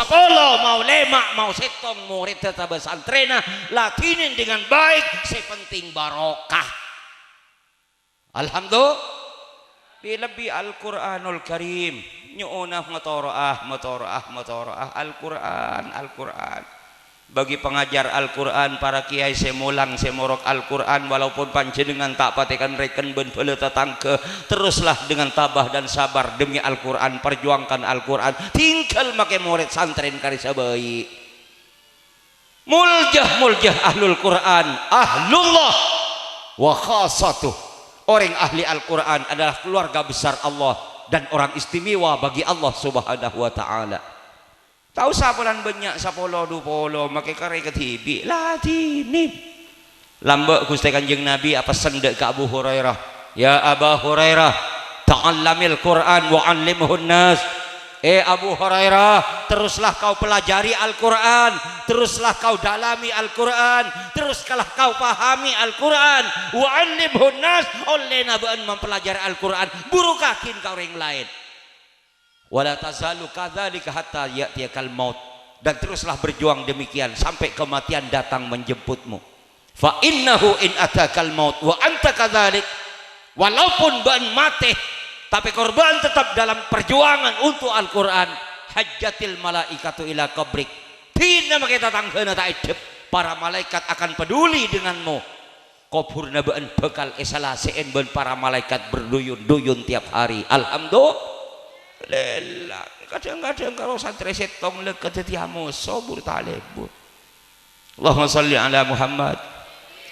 mau 5, mau 7 murid tetap besantrena latinin dengan baik. Sepenting barokah. Alhamdulillah. Lebih Al-Quranul Karim. Nyu'unah motoroah Al-Quran. Bagi pengajar Al-Quran, para kiai semulang semorok Al-Quran, walaupun panjenengan tak patikan reken ben bele tetangke, teruslah dengan tabah dan sabar demi Al-Quran, perjuangkan Al-Quran. Tinggal make murid santren karisa bayi. Muljah ahlul Quran, ahlullah wa khasatuh. Orang ahli Al-Quran adalah keluarga besar Allah dan orang istimewa bagi Allah Subhanahu wa taala. Tahu sapulan banyak 10 20 make kare ketibi latinin. Lambek Gusti Kanjeng Nabi apa sendek ke Abu Hurairah. Ya Abu Hurairah, ta'allamil Quran wa 'allimhun nas. Abu Hurairah, teruslah kau pelajari Al-Quran, teruslah kau dalami Al-Quran, teruslah kau pahami Al-Quran. Wa 'allimhun nas, oleh nabian mempelajari Al-Quran, burukakin kau orang lain. Wala tazalu kadzalika hatta ya'tiyakal maut, dan teruslah berjuang demikian sampai kematian datang menjemputmu. Fa innahu in atakal maut wa anta kadzalik, walaupun ban mati tapi korban tetap dalam perjuangan untuk Al-Quran. Hajjatil malaikatu ila qabrik, tina makita tangkeuna tak hidup, para malaikat akan peduli denganmu. Kuburna beun bekal esalaseen ben para malaikat berduyun-duyun tiap hari. Alhamdulillah. Lelah, kadang-kadang kalau santri setong leket tiamu sobur talebur. Allahumma salli ala Muhammad,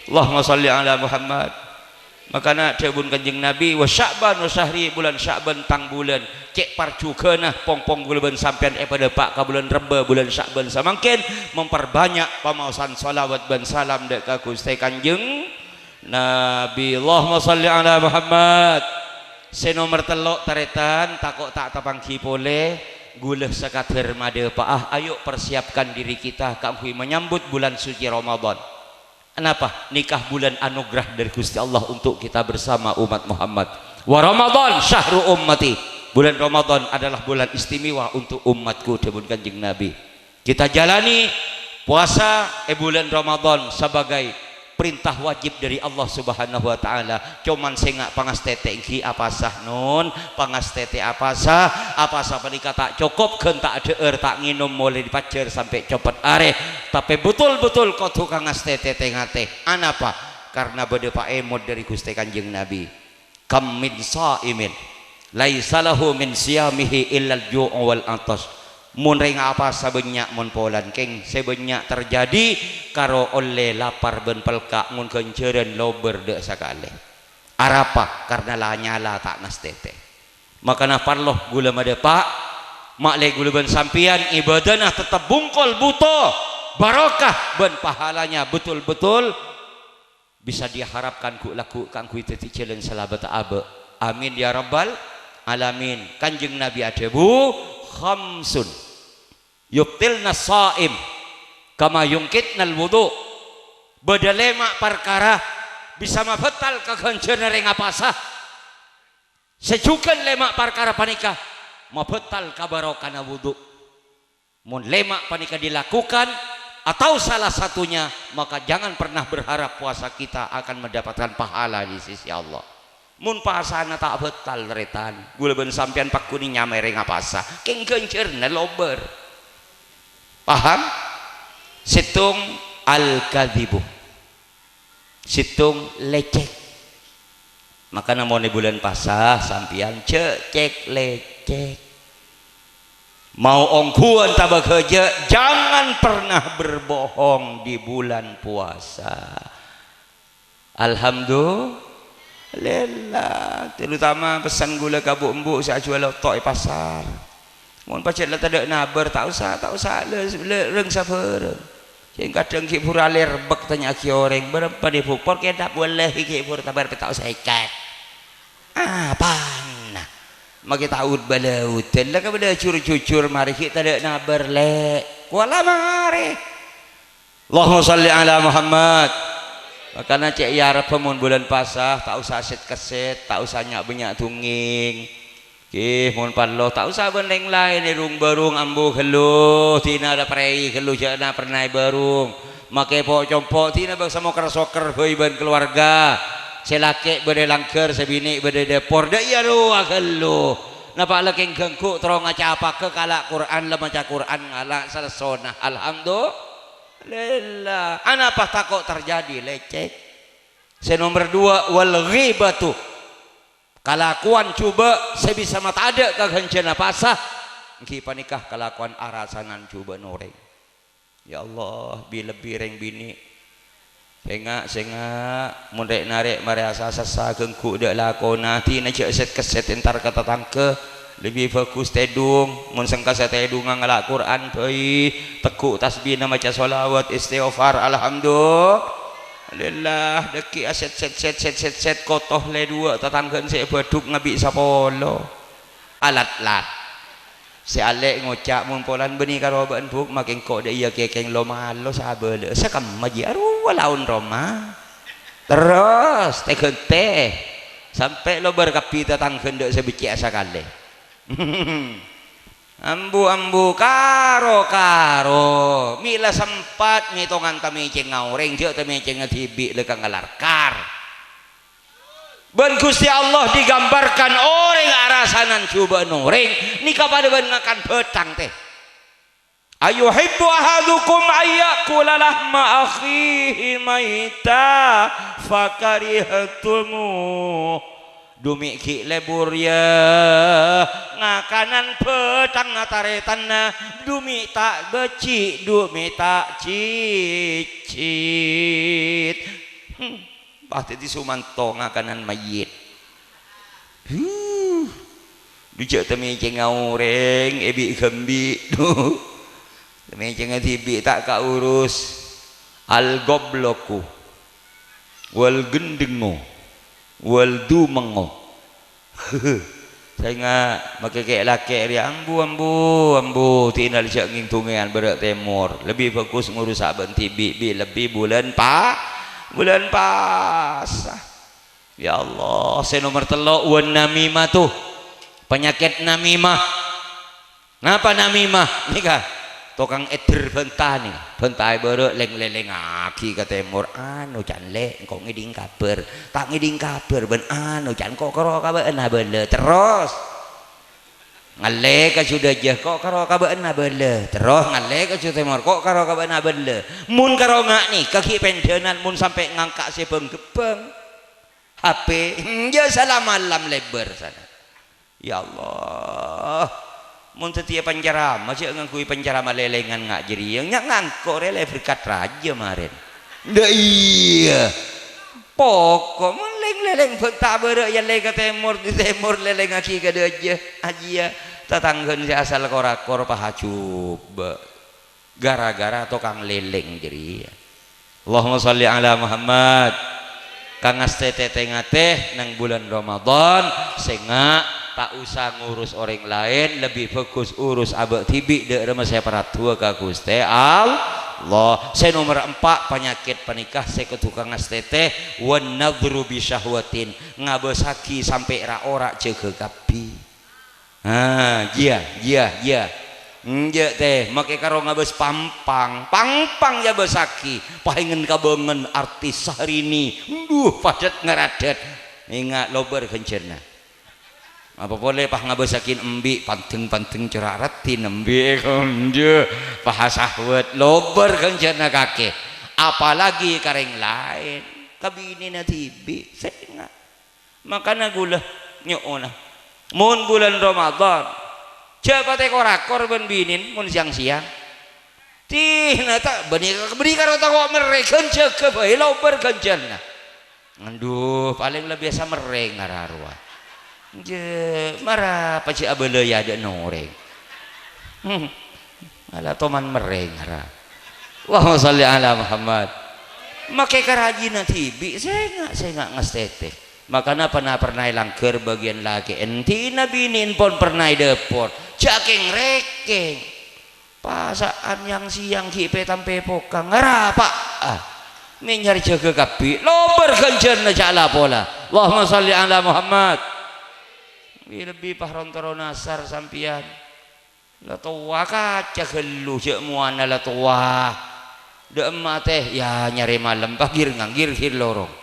Allahumma salli ala Muhammad. Makana debun Kanjeng Nabi wa Sya'ban wa syahri, bulan Sya'ban tang bulan cek parjukeunah pongpong bulan sampean pada pak ka bulan Reba bulan Sya'ban samangkin memperbanyak pamaosan salawat dan salam dek ka Gusti Kanjeng Nabi. Allahumma salli ala Muhammad. Senomor telok taretan takok tak tapangki pole guleh sekader made paah. Ayo persiapkan diri kita kanghui menyambut bulan suci Ramadan. Kenapa? Nikah bulan anugerah dari Gusti Allah untuk kita bersama umat Muhammad. Wa Ramadan syahru ummati, bulan Ramadan adalah bulan istimewa untuk umatku debun Kanjeng Nabi. Kita jalani puasa bulan Ramadan sebagai perintah wajib dari Allah Subhanahu wa taala. Cuman sengak pangastete iki apa sah nun, pangastete apa sah panika tak cukup gen tak deur tak nginum mulai dipajer sampai copot are. Tapi betul-betul kau tukang ngastete tengate. Anapa? Karena bade pak emod dari Gusti Kanjeng Nabi. Kam min saimin laisa lahu min siyamihi illa al-ju' wal atas. Mun ring apa sabenyak mun polan keng sebenyak terjadi karo oleh lapar ben pelka mun kenceureun lober dek sakale. Arapa? Karena la nyala tak nastete. Makana parloh gula made pak makle gula ben sampian ibadahna tetap bungkol buto barokah ben pahalanya betul-betul bisa diharapkan ku laku kang ku teti ceuleun salabat abe. Amin ya rabbal alamin. Kanjeng Nabi adebu khamsun yuktilna saim kama yungkitnal wudu. Beda lema perkara bisa mabetal kaganceuna ring apasa. Sejukan lema perkara panika mabetal kabarokana wudu. Mun lema panika dilakukan atau salah satunya, maka jangan pernah berharap puasa kita akan mendapatkan pahala di sisi Allah. Mun pasana tak betal retan gula ben sampean pak kuning nyamere ngapasa keng kencerna lober. Paham? Situng al-kadzibu, situng lecek. Maka namanya bulan pasah sampean cek lecek. Mau ongkuan tabak kerja, jangan pernah berbohong di bulan puasa. Alhamdulillah. Lelah, terutama pesan gula kabuk embuk saya jual tok di pasar. Mun pacet lah tak ada nabar, tak usah le reng sabar. Yang kadang kipur alir bek tanya ki orang berapa di pupor ke tak boleh kipur tabar tak usah ikat. Apa nah? Maki taud balaut. Lah ka benda jujur mari kita ada nabar le. Kuala mari. Allahumma salli ala Muhammad. Makanya cek ya pemun bulan pasah tak usah set keset, tak usah nyak banyak tunging. Kih mun pallo tak usah bendeng lain irung barung ambu kelu tina ada prei kelu jana pernah barung. Make pok compok tina bang sama kersoker heuiban keluarga. Selake bade langker sebini bade depor da iya doa kelu. Napa lekeng gengku terong aca apa ke kala Quran le maca Quran ngala sarsona. Alhamdulillah. Lillah, apa takut terjadi lecet. Nomor 2 wal ghibatu. Kalakuan coba sebisa mata ada kagencana pasah. Engki panikah kalakuan arasanan coba noreng. Ya Allah, bila bireng bini. Senga mun rek narek mari asa sasa gengku dak lakona tina cek set keset entar kata tangke. Lebih fokus tedung mun sengkasa tedung ngalak Quran deui tekuk tasbih na maca sholawat istighfar alhamdulillah deki set kotoh le dua tetanggan saya baduk ngabi sapolo alat-lat si alek ngocak mun polan beni karo ban buk makin kok de iya kekeng lo malo sabele sakam maji aru laun Roma terus tegente sampai lo berkapi tetanggan dek sebeci asakale ambu karo mila sempat ngitungan kami ceng ngaureng je kami ceng ngetibi lekang ngalarkar ben Gusti Allah digambarkan orang arasanan coba noreng nikah pada ben ngakan betang teh ayuhibbu ahadukum ayyakula lahma akhihi maita fakarihatulmu dumi ki lebur ya ngakanan petang ngataretanna dumi tak beci dumi tak cicit pasti di sumanto ngakanan mayit dijak temi cengaureng ebi gembi temi cengatibi tak ka urus al gobloku wal gendengo wal dumengo saya nggak pakai kayak laki dia ambu tina licak ngintungan berat temur lebih fokus ngurus saban tibi lebih bulan pasah ya Allah saya nomor telok wan namimah tuh penyakit namimah ngapa namimah nikah tukang edir bentah nih bentai berek leng aki ke temur anu can le kok ngiding kabar tak ngiding kabar ben anu can kok karo kabar na bele terus ngale ka sudah je kok karo kabar na bele terus ngale ka sudah temur kok karo kabar na bele mun karo ngak nih kaki pendenan mun sampai ngangkat si gebeng HP ya salam malam lebar sana ya Allah mun setiap pencerama masih ngakui pencerama lelengan ngak jadi yang ngangkok rele berkat raja kemarin dah iya pokok mun leleng tak berak yang le ke timur di timur leleng aki ke aja aja tetanggan si asal korakor paha coba gara-gara tukang leleng jadi Allahumma sholli ala Muhammad kang tete ngate nang bulan Ramadan senga tak usah ngurus orang lain lebih fokus urus abak tibi dek remeh saya paratua ka Gusti Allah saya nomor 4 penyakit panikah saya ketukang tete wan nadru bi syahwatin ngabesaki sampai ra ora ceuk kapi iya teh make karo ngabes pampang ya besaki pahingan kabengen artis Syahrini padat ngaradet ingat lober kencerna apa boleh pah ngabesakin embi panteng ceraretin embi konje pah sahwat lober kencerna kake apalagi kareng lain kabini na tibi senga makana gula nyoona mun bulan Ramadan coba teh korakor ben binin mun siang-siang tih nata beni karo takok mereken ceuk bae lober kencerna Aduh, paling lebih biasa mereng arwah. Je marah paci abele ya ada noreng. Ala toman mereng ara. Allahumma shalli ala Muhammad. Make karajina tibi saya nggak ngestetek. Makanya pernah langker bagian laki enti nabinin pun pernah depor caking rekeng pasaan yang siang kipe tampe pokang ngerapa menyari jaga kapi lo berkencan jala pola. Allahumma shalli ala Muhammad. Lebih pahron nasar sampian la tua kaca gelu cek muana la tua de emak teh ya nyari malam pagir nganggir hir lorong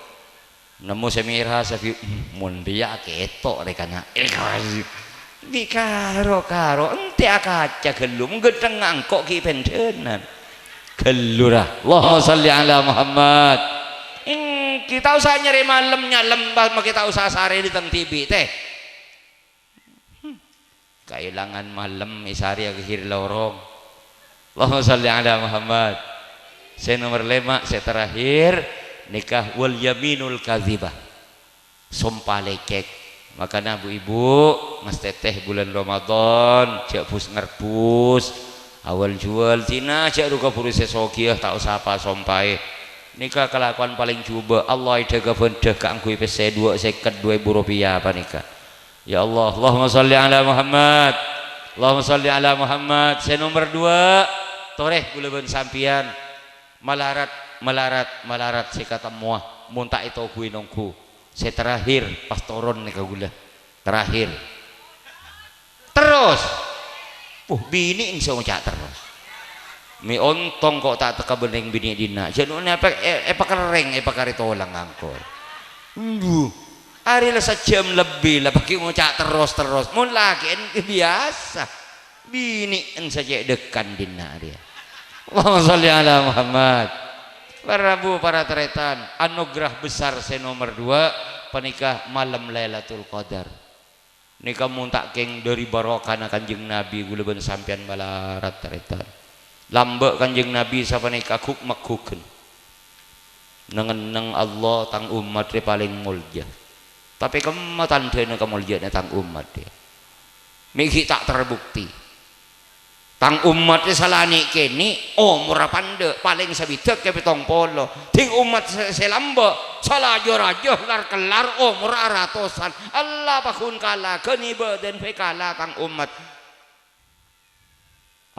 nemu semirha sapi mun dia ketok rekana di karo ente kaca gelu menggedeng ngangkok ki pendenan gelurah. Allahumma shalli ala Muhammad. Kita usah nyari malam nyalem kita usah sare di teng tibi teh kailangan malam isari akhir lorong. Allahumma shalli ala Muhammad. Saya nomor 5 saya terakhir nikah wal yaminul kadzibah sumpah lecek. Makanya ibu-ibu mas teteh bulan Ramadan cek pus ngerbus awal jual Cina cek ruka purus sesogiah tak usah apa sompai nikah kelakuan paling coba Allah jaga benda keangkui pc 2 seket 2.000 rupiah apa nikah. Ya Allah, Allahumma shalli ala Muhammad. Allahumma shalli ala Muhammad. Saya nomor 2 toreh guleban sampian malarat saya kata muah muntak itu gue nongku. Saya terakhir pas toron nih gula terakhir terus bini insya Allah terus mi ontong kok tak teka bening bini dina jangan apa kereng apa karitolang angkor hari lah sejam lebih lah pakai ngucap terus mun lagi biasa bini saja dekan dina dia. Allahumma shalli ala Muhammad. Para bu para teretan anugerah besar saya nomor 2 penikah malam Lailatul Qadar nikah muntak keng dari barokah kanjeng Nabi gula ben sampean malarat teretan lambek kanjeng Nabi sapa nikah kuk makuken neng Allah tang umat dia paling mulia tapi kematan dene kemuliaan tang umat dia miki tak terbukti tang umat salani kini murah pande paling sabitek ke petong polo ting umat selamba salah rajo lar kelar murah ratusan Allah pakun kala keni badan fe kala tang umat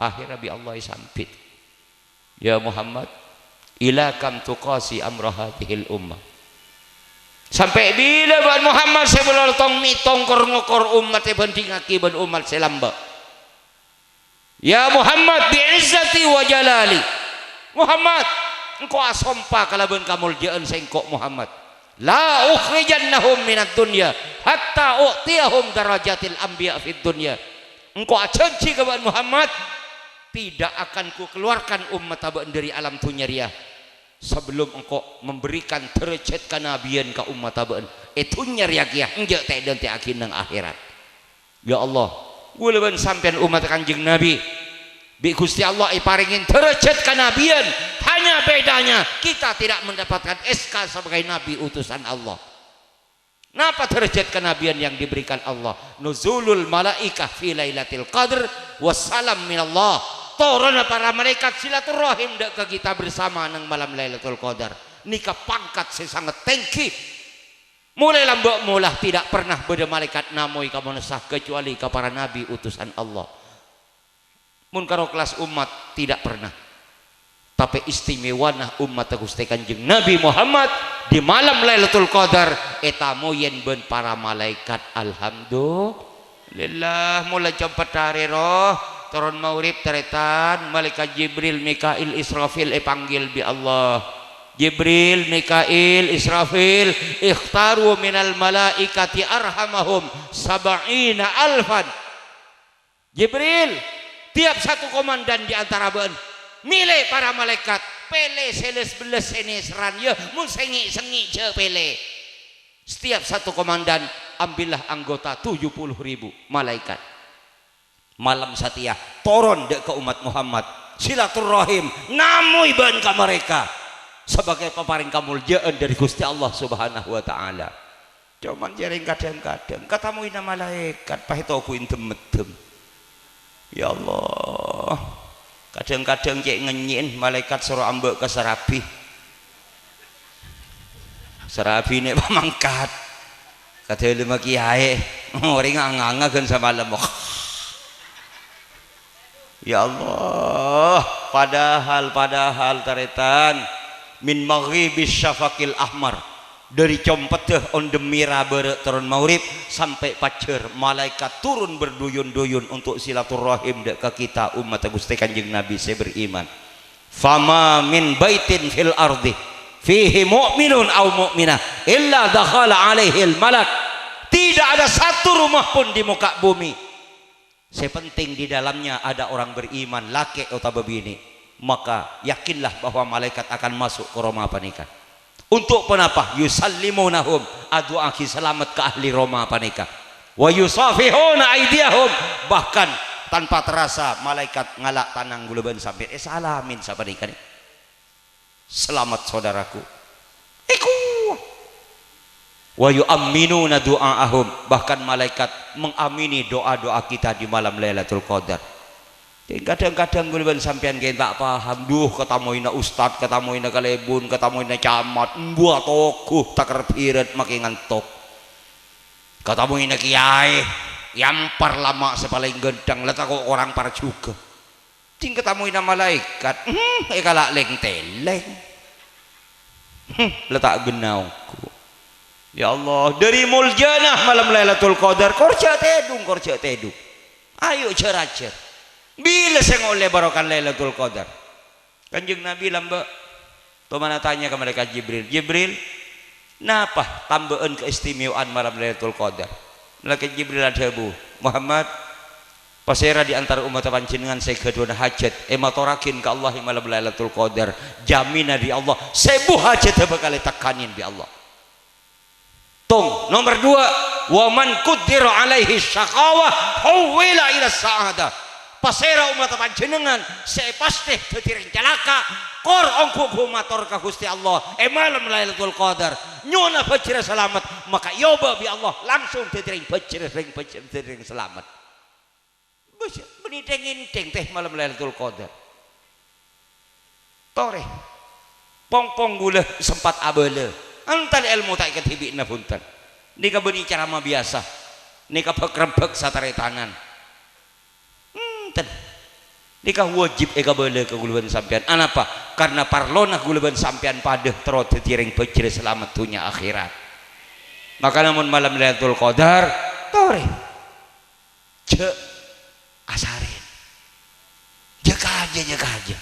akhir Nabi Allah sampit ya Muhammad ila kam tuqasi amra hadhil ummah sampai bila ban Muhammad sebelum tong mitong ngokor umat bandingaki ban umat selamba. Ya Muhammad bi'izzati wa jalali Muhammad engkau asompa kalaban kamuljaan sengkok Muhammad la ukhrijannahum minad dunya hatta u'tiyahum darajatil anbiya fid dunya engkau ajanji kepada Muhammad tidak akan ku keluarkan umat taban dari alam dunia sebelum engkau memberikan derajat kenabian ke umat taban itu nyariakiah enggak teh dan teh akin nang akhirat. Ya Allah gulaban sampean umat kanjeng Nabi bi Gusti Allah iparingin derajat kenabian hanya bedanya kita tidak mendapatkan SK sebagai nabi utusan Allah. Napa derajat kenabian yang diberikan Allah nuzulul malaikah fi lailatul qadr wassalam minallah turun para malaikat silaturahim ke kita bersama nang malam Lailatul Qadar nikah pangkat sangat tinggi mulai lambok mulah tidak pernah beda malaikat namoi kamu nesah kecuali ke para nabi utusan Allah mun karo kelas umat tidak pernah tapi istimewana umat Gusti Kanjeng Nabi Muhammad di malam Lailatul Qadar eta moyen ben para malaikat alhamdulillah mulai jam 4 hari roh turun maurib teretan malaikat Jibril Mikail Israfil panggil bi Allah Jibril, Mikail, Israfil ikhtaru minal malaikati arhamahum sab'ina alfan. Jibril tiap satu komandan di antara ben milih para malaikat pele seles beles ini seran ya mun sengi ce pele setiap satu komandan ambillah anggota 70.000 malaikat malam satia turun dek ke umat Muhammad silaturahim namui ban ka mereka sebagai peparing kamulyaan dari Gusti Allah Subhanahu wa taala. Cuman jaring kadang-kadang katamu ina malaikat pahitoku intem-metem. Ya Allah. Kadang-kadang cek ngenyin malaikat suruh ambek ke Serabi. Serabi ini pemangkat. Kata lima kiai, orang nganga sama lemok. Ya Allah, padahal taretan min maghribis syafaqil ahmar, dari competeh on demira bere turun maurib sampai pacer malaikat turun berduyun-duyun untuk silaturahim dek ke kita umat Gusti Kanjeng Nabi saya beriman. Fama min baitin fil ardi fihi mu'minun aw mu'minah illa dakhala alaihi malak. Tidak ada satu rumah pun di muka bumi sepenting di dalamnya ada orang beriman laki atau bini, maka yakinlah bahwa malaikat akan masuk ke rumah panika. Untuk kenapa? Yusallimunahum, adu'aki selamat ke ahli Roma panika. Wa yusafihuna aidiyahum, bahkan tanpa terasa malaikat ngalak tanang guluban sampai salamin sapanika nih. Selamat saudaraku. Iku. Wa yu'minuna du'aahum, bahkan malaikat mengamini doa-doa kita di malam Lailatul Qadar. Kadang-kadang gue sampean kayak tak paham, duh ketemu ina ustad, ketemu ina kalebun, ketemu ina camat, buat tokuh tak kerpiret makin ngantuk. Ketemu ina kiai, yang par lama sepaling gendang, letak kok orang par juga. Ting ketemu ina malaikat, kalak leng teleng, letak genauku. Ya Allah, dari muljanah malam Lailatul Qadar, korja tedung. Ayo cer-cer. Bila saya ngoleh barokan Lailatul Qadar. Kanjeng Nabi lamba tuh mana tanya ke mereka Jibril, napa tambahan keistimewaan malam Lailatul Qadar? Malaikat Jibril adhabu Muhammad pasera di antara umat panjenengan saya kedua hajat ematorakin ke Allah malam Lailatul Qadar, jaminan di Allah sebuah hajat bakal tekanin di Allah. Tung nomor 2, wa man qaddara alaihi syaqawah huwila ila sa'adah. Pasera umat panjenengan saya pasti tertiring celaka kor ongku mator ka Gusti Allah malam Lailatul Qadar nyona bajir selamat, maka yoba bi Allah langsung tertiring bajir tertiring selamat. Beniteng-inteng teh malam Lailatul Qadar tore pong-pong gula sempat abele antal ilmu tak ketibina punten nika beuni ceramah biasa nika bekrempek satare tangan nikah wajib eka bela ke guluban sampean anapa karena parlona guluban sampean padeh terus tetiring bejre selamat dunia akhirat. Maka namun malam Lailatul Qadar tore cek asarin jeka aja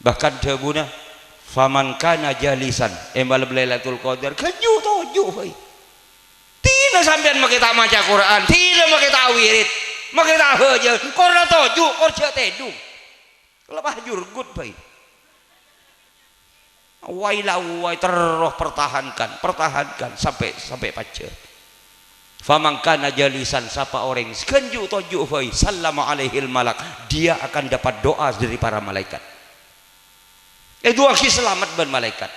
bahkan debuna faman kana jalisan malam Lailatul Qadar keju toju tina sampean make tak maca Quran, tina make tak wirid, make tak heujeun, korna toju, korja tedung. Lepah jurgut bae. Wai terus pertahankan sampai pacar. Faman kana jalisan sapa orang kenju toju bae, sallama alaihil malak, dia akan dapat doa dari para malaikat. Doa ki selamat ban malaikat.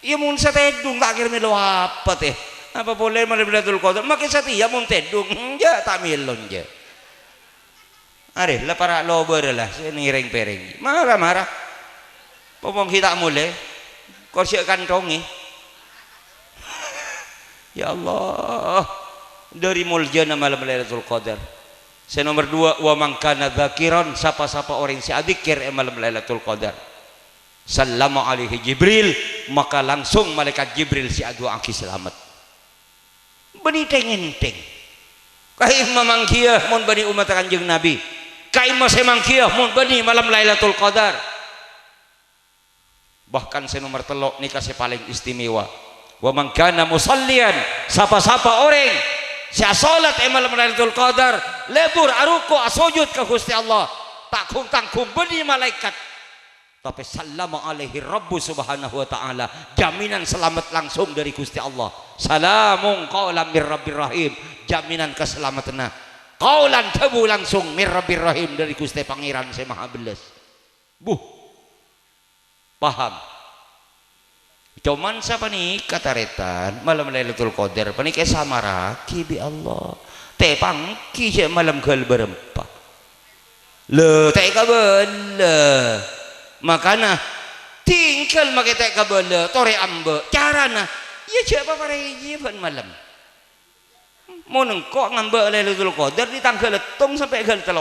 Iya mun satedung tak kira melo apa teh. Apa boleh malam Lailatul Qadar makin setia mun tedung ja tak milon ja are la para lober lah sini reng-pereng marah popong kita mulai korsi kantongi ya Allah dari muljana malam Lailatul Qadar. Saya nomor 2 wa man kana dzakiran sapa-sapa orang si adzikir malam Lailatul Qadar sallama alaihi Jibril, maka langsung malaikat Jibril si adu aki selamat beniteng-inteng kai mamangkiah mun bani umat Kanjeng Nabi kai masemangkiah mun bani malam Lailatul Qadar. Bahkan saya nomor telok nikah saya paling istimewa wa man kana musallian sapa-sapa orang sia salat malam Lailatul Qadar lebur aruku asujud ke Gusti Allah tangkum bani malaikat tapi sallama alaihi rabbu subhanahu wa ta'ala, jaminan selamat langsung dari Gusti Allah. Salamun qaulan mir rabbir rahim, jaminan keselamatanna qaulan tebu langsung mir rabbir rahim dari Gusti Pangeran saya maha belas. Paham Cuman siapa nih kataretan malam Lailatul Qadar panik samaraki bi Allah. Teh pangki je malam gal berempat. Le teh kabel. Makana tinggal make teh kabel tore ambe carana ya siapa para pan malam. Mau nengkok ngambek Lailatul Qadar di tanggal letung sampai gal 30.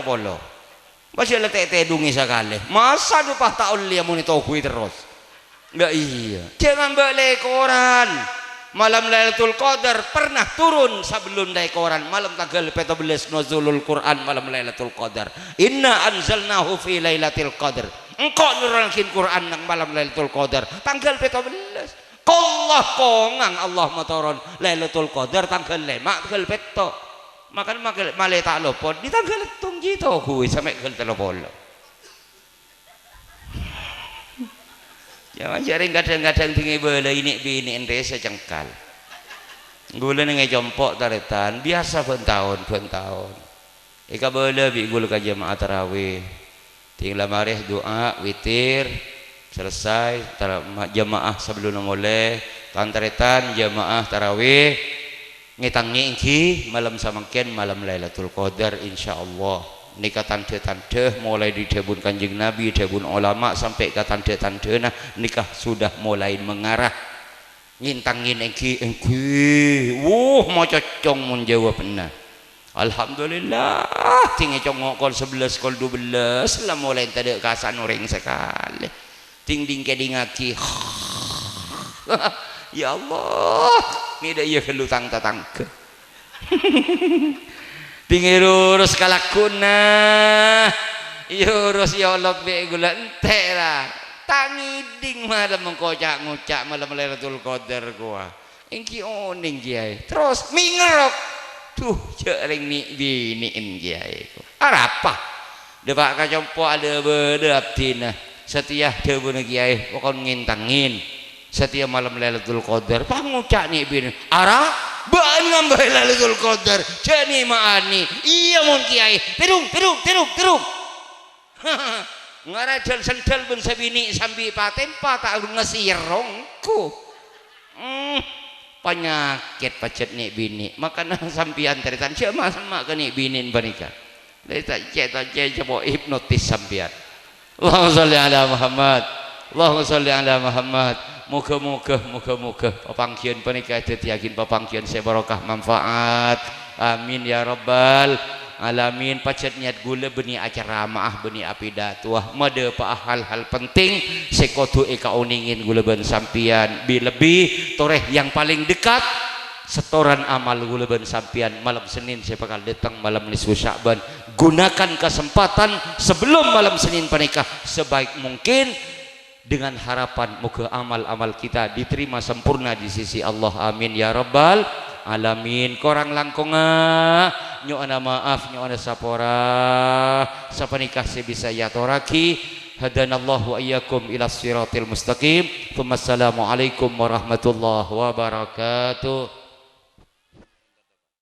Masih teh dungi sakale. Masa dupa taul dia muni tauhid terus. Enggak iya. Jangan balik koran. Malam Lailatul Qadar pernah turun sebelum dari koran. Malam tanggal 14 nuzulul Quran malam Lailatul Qadar. Inna anzalnahu fi Lailatul Qadar. Engkau nurunkan Quran nang malam Lailatul Qadar tanggal 14. Allah kongang Allah motoron Lailatul Qadar tanggal 5 tanggal 7. Makan malai tak lopon di tanggal letung gitu kuwi sampai gal 30. Jangan jaring kadang-kadang tinggi bela ini bini ente secengkal. Gula nengai jompok taretan biasa pun tahun. Ika bela bi gula ka jamaah tarawih. Tinggal marih doa witir selesai jamaah sebelum mulai taretan jamaah tarawih ngitangi ingki malam samangken malam Lailatul Qadar insyaallah. Nikah tanda-tanda mulai didebun kanjeng Nabi, debun ulama sampai ke tanda-tanda nah nikah sudah mulai mengarah ngintangin engki mau cocong mun jawab benar. Alhamdulillah tinggi congok kol 11 kol 12 lah mulai tadi kasan orang sekali ting kedingaki ya Allah ini dah iya kelutang tatangke tinggi urus kalakuna urus ya Allah be gula ente lah tangiding malam mengkocak ngucak malam Lailatul Qadar gua engki oning kiai terus mingerok tuh jaring ni biniin kiai apa depak kacompo ada bedaptina setiap debu kiai pokok ngintangin setiap malam Lailatul Qadar pangucak ni bini arah baan ngambil Lailatul Qadar jani maani iya mon kiai terung ngarajal sendal ben sabini sambi patempa tak ngesirongku penyakit pacet nih bini makanya sampian teritan siapa sama ke nih binin panika dari tak coba hipnotis sampian Allahumma sholli ala Muhammad Allahumma sholli ala Muhammad muka papangkian panika tetiakin papangkian sebarokah manfaat amin ya rabbal alamin pacet niat gula beni acara maah beni apidatuah made pa hal-hal penting sekotu eka uningin gula ben sampian lebih toreh yang paling dekat setoran amal gula ben sampian malam Senin saya bakal datang malam nisfu Sya'ban gunakan kesempatan sebelum malam Senin panikah sebaik mungkin dengan harapan moga amal-amal kita diterima sempurna di sisi Allah amin ya rabbal alamin korang langkonga nyo ana maaf nyo ana sapora sapanikah sebisa ya toraki hadanallahu ayyakum ila siratil mustaqim. Wassalamu alaikum warahmatullahi wabarakatuh.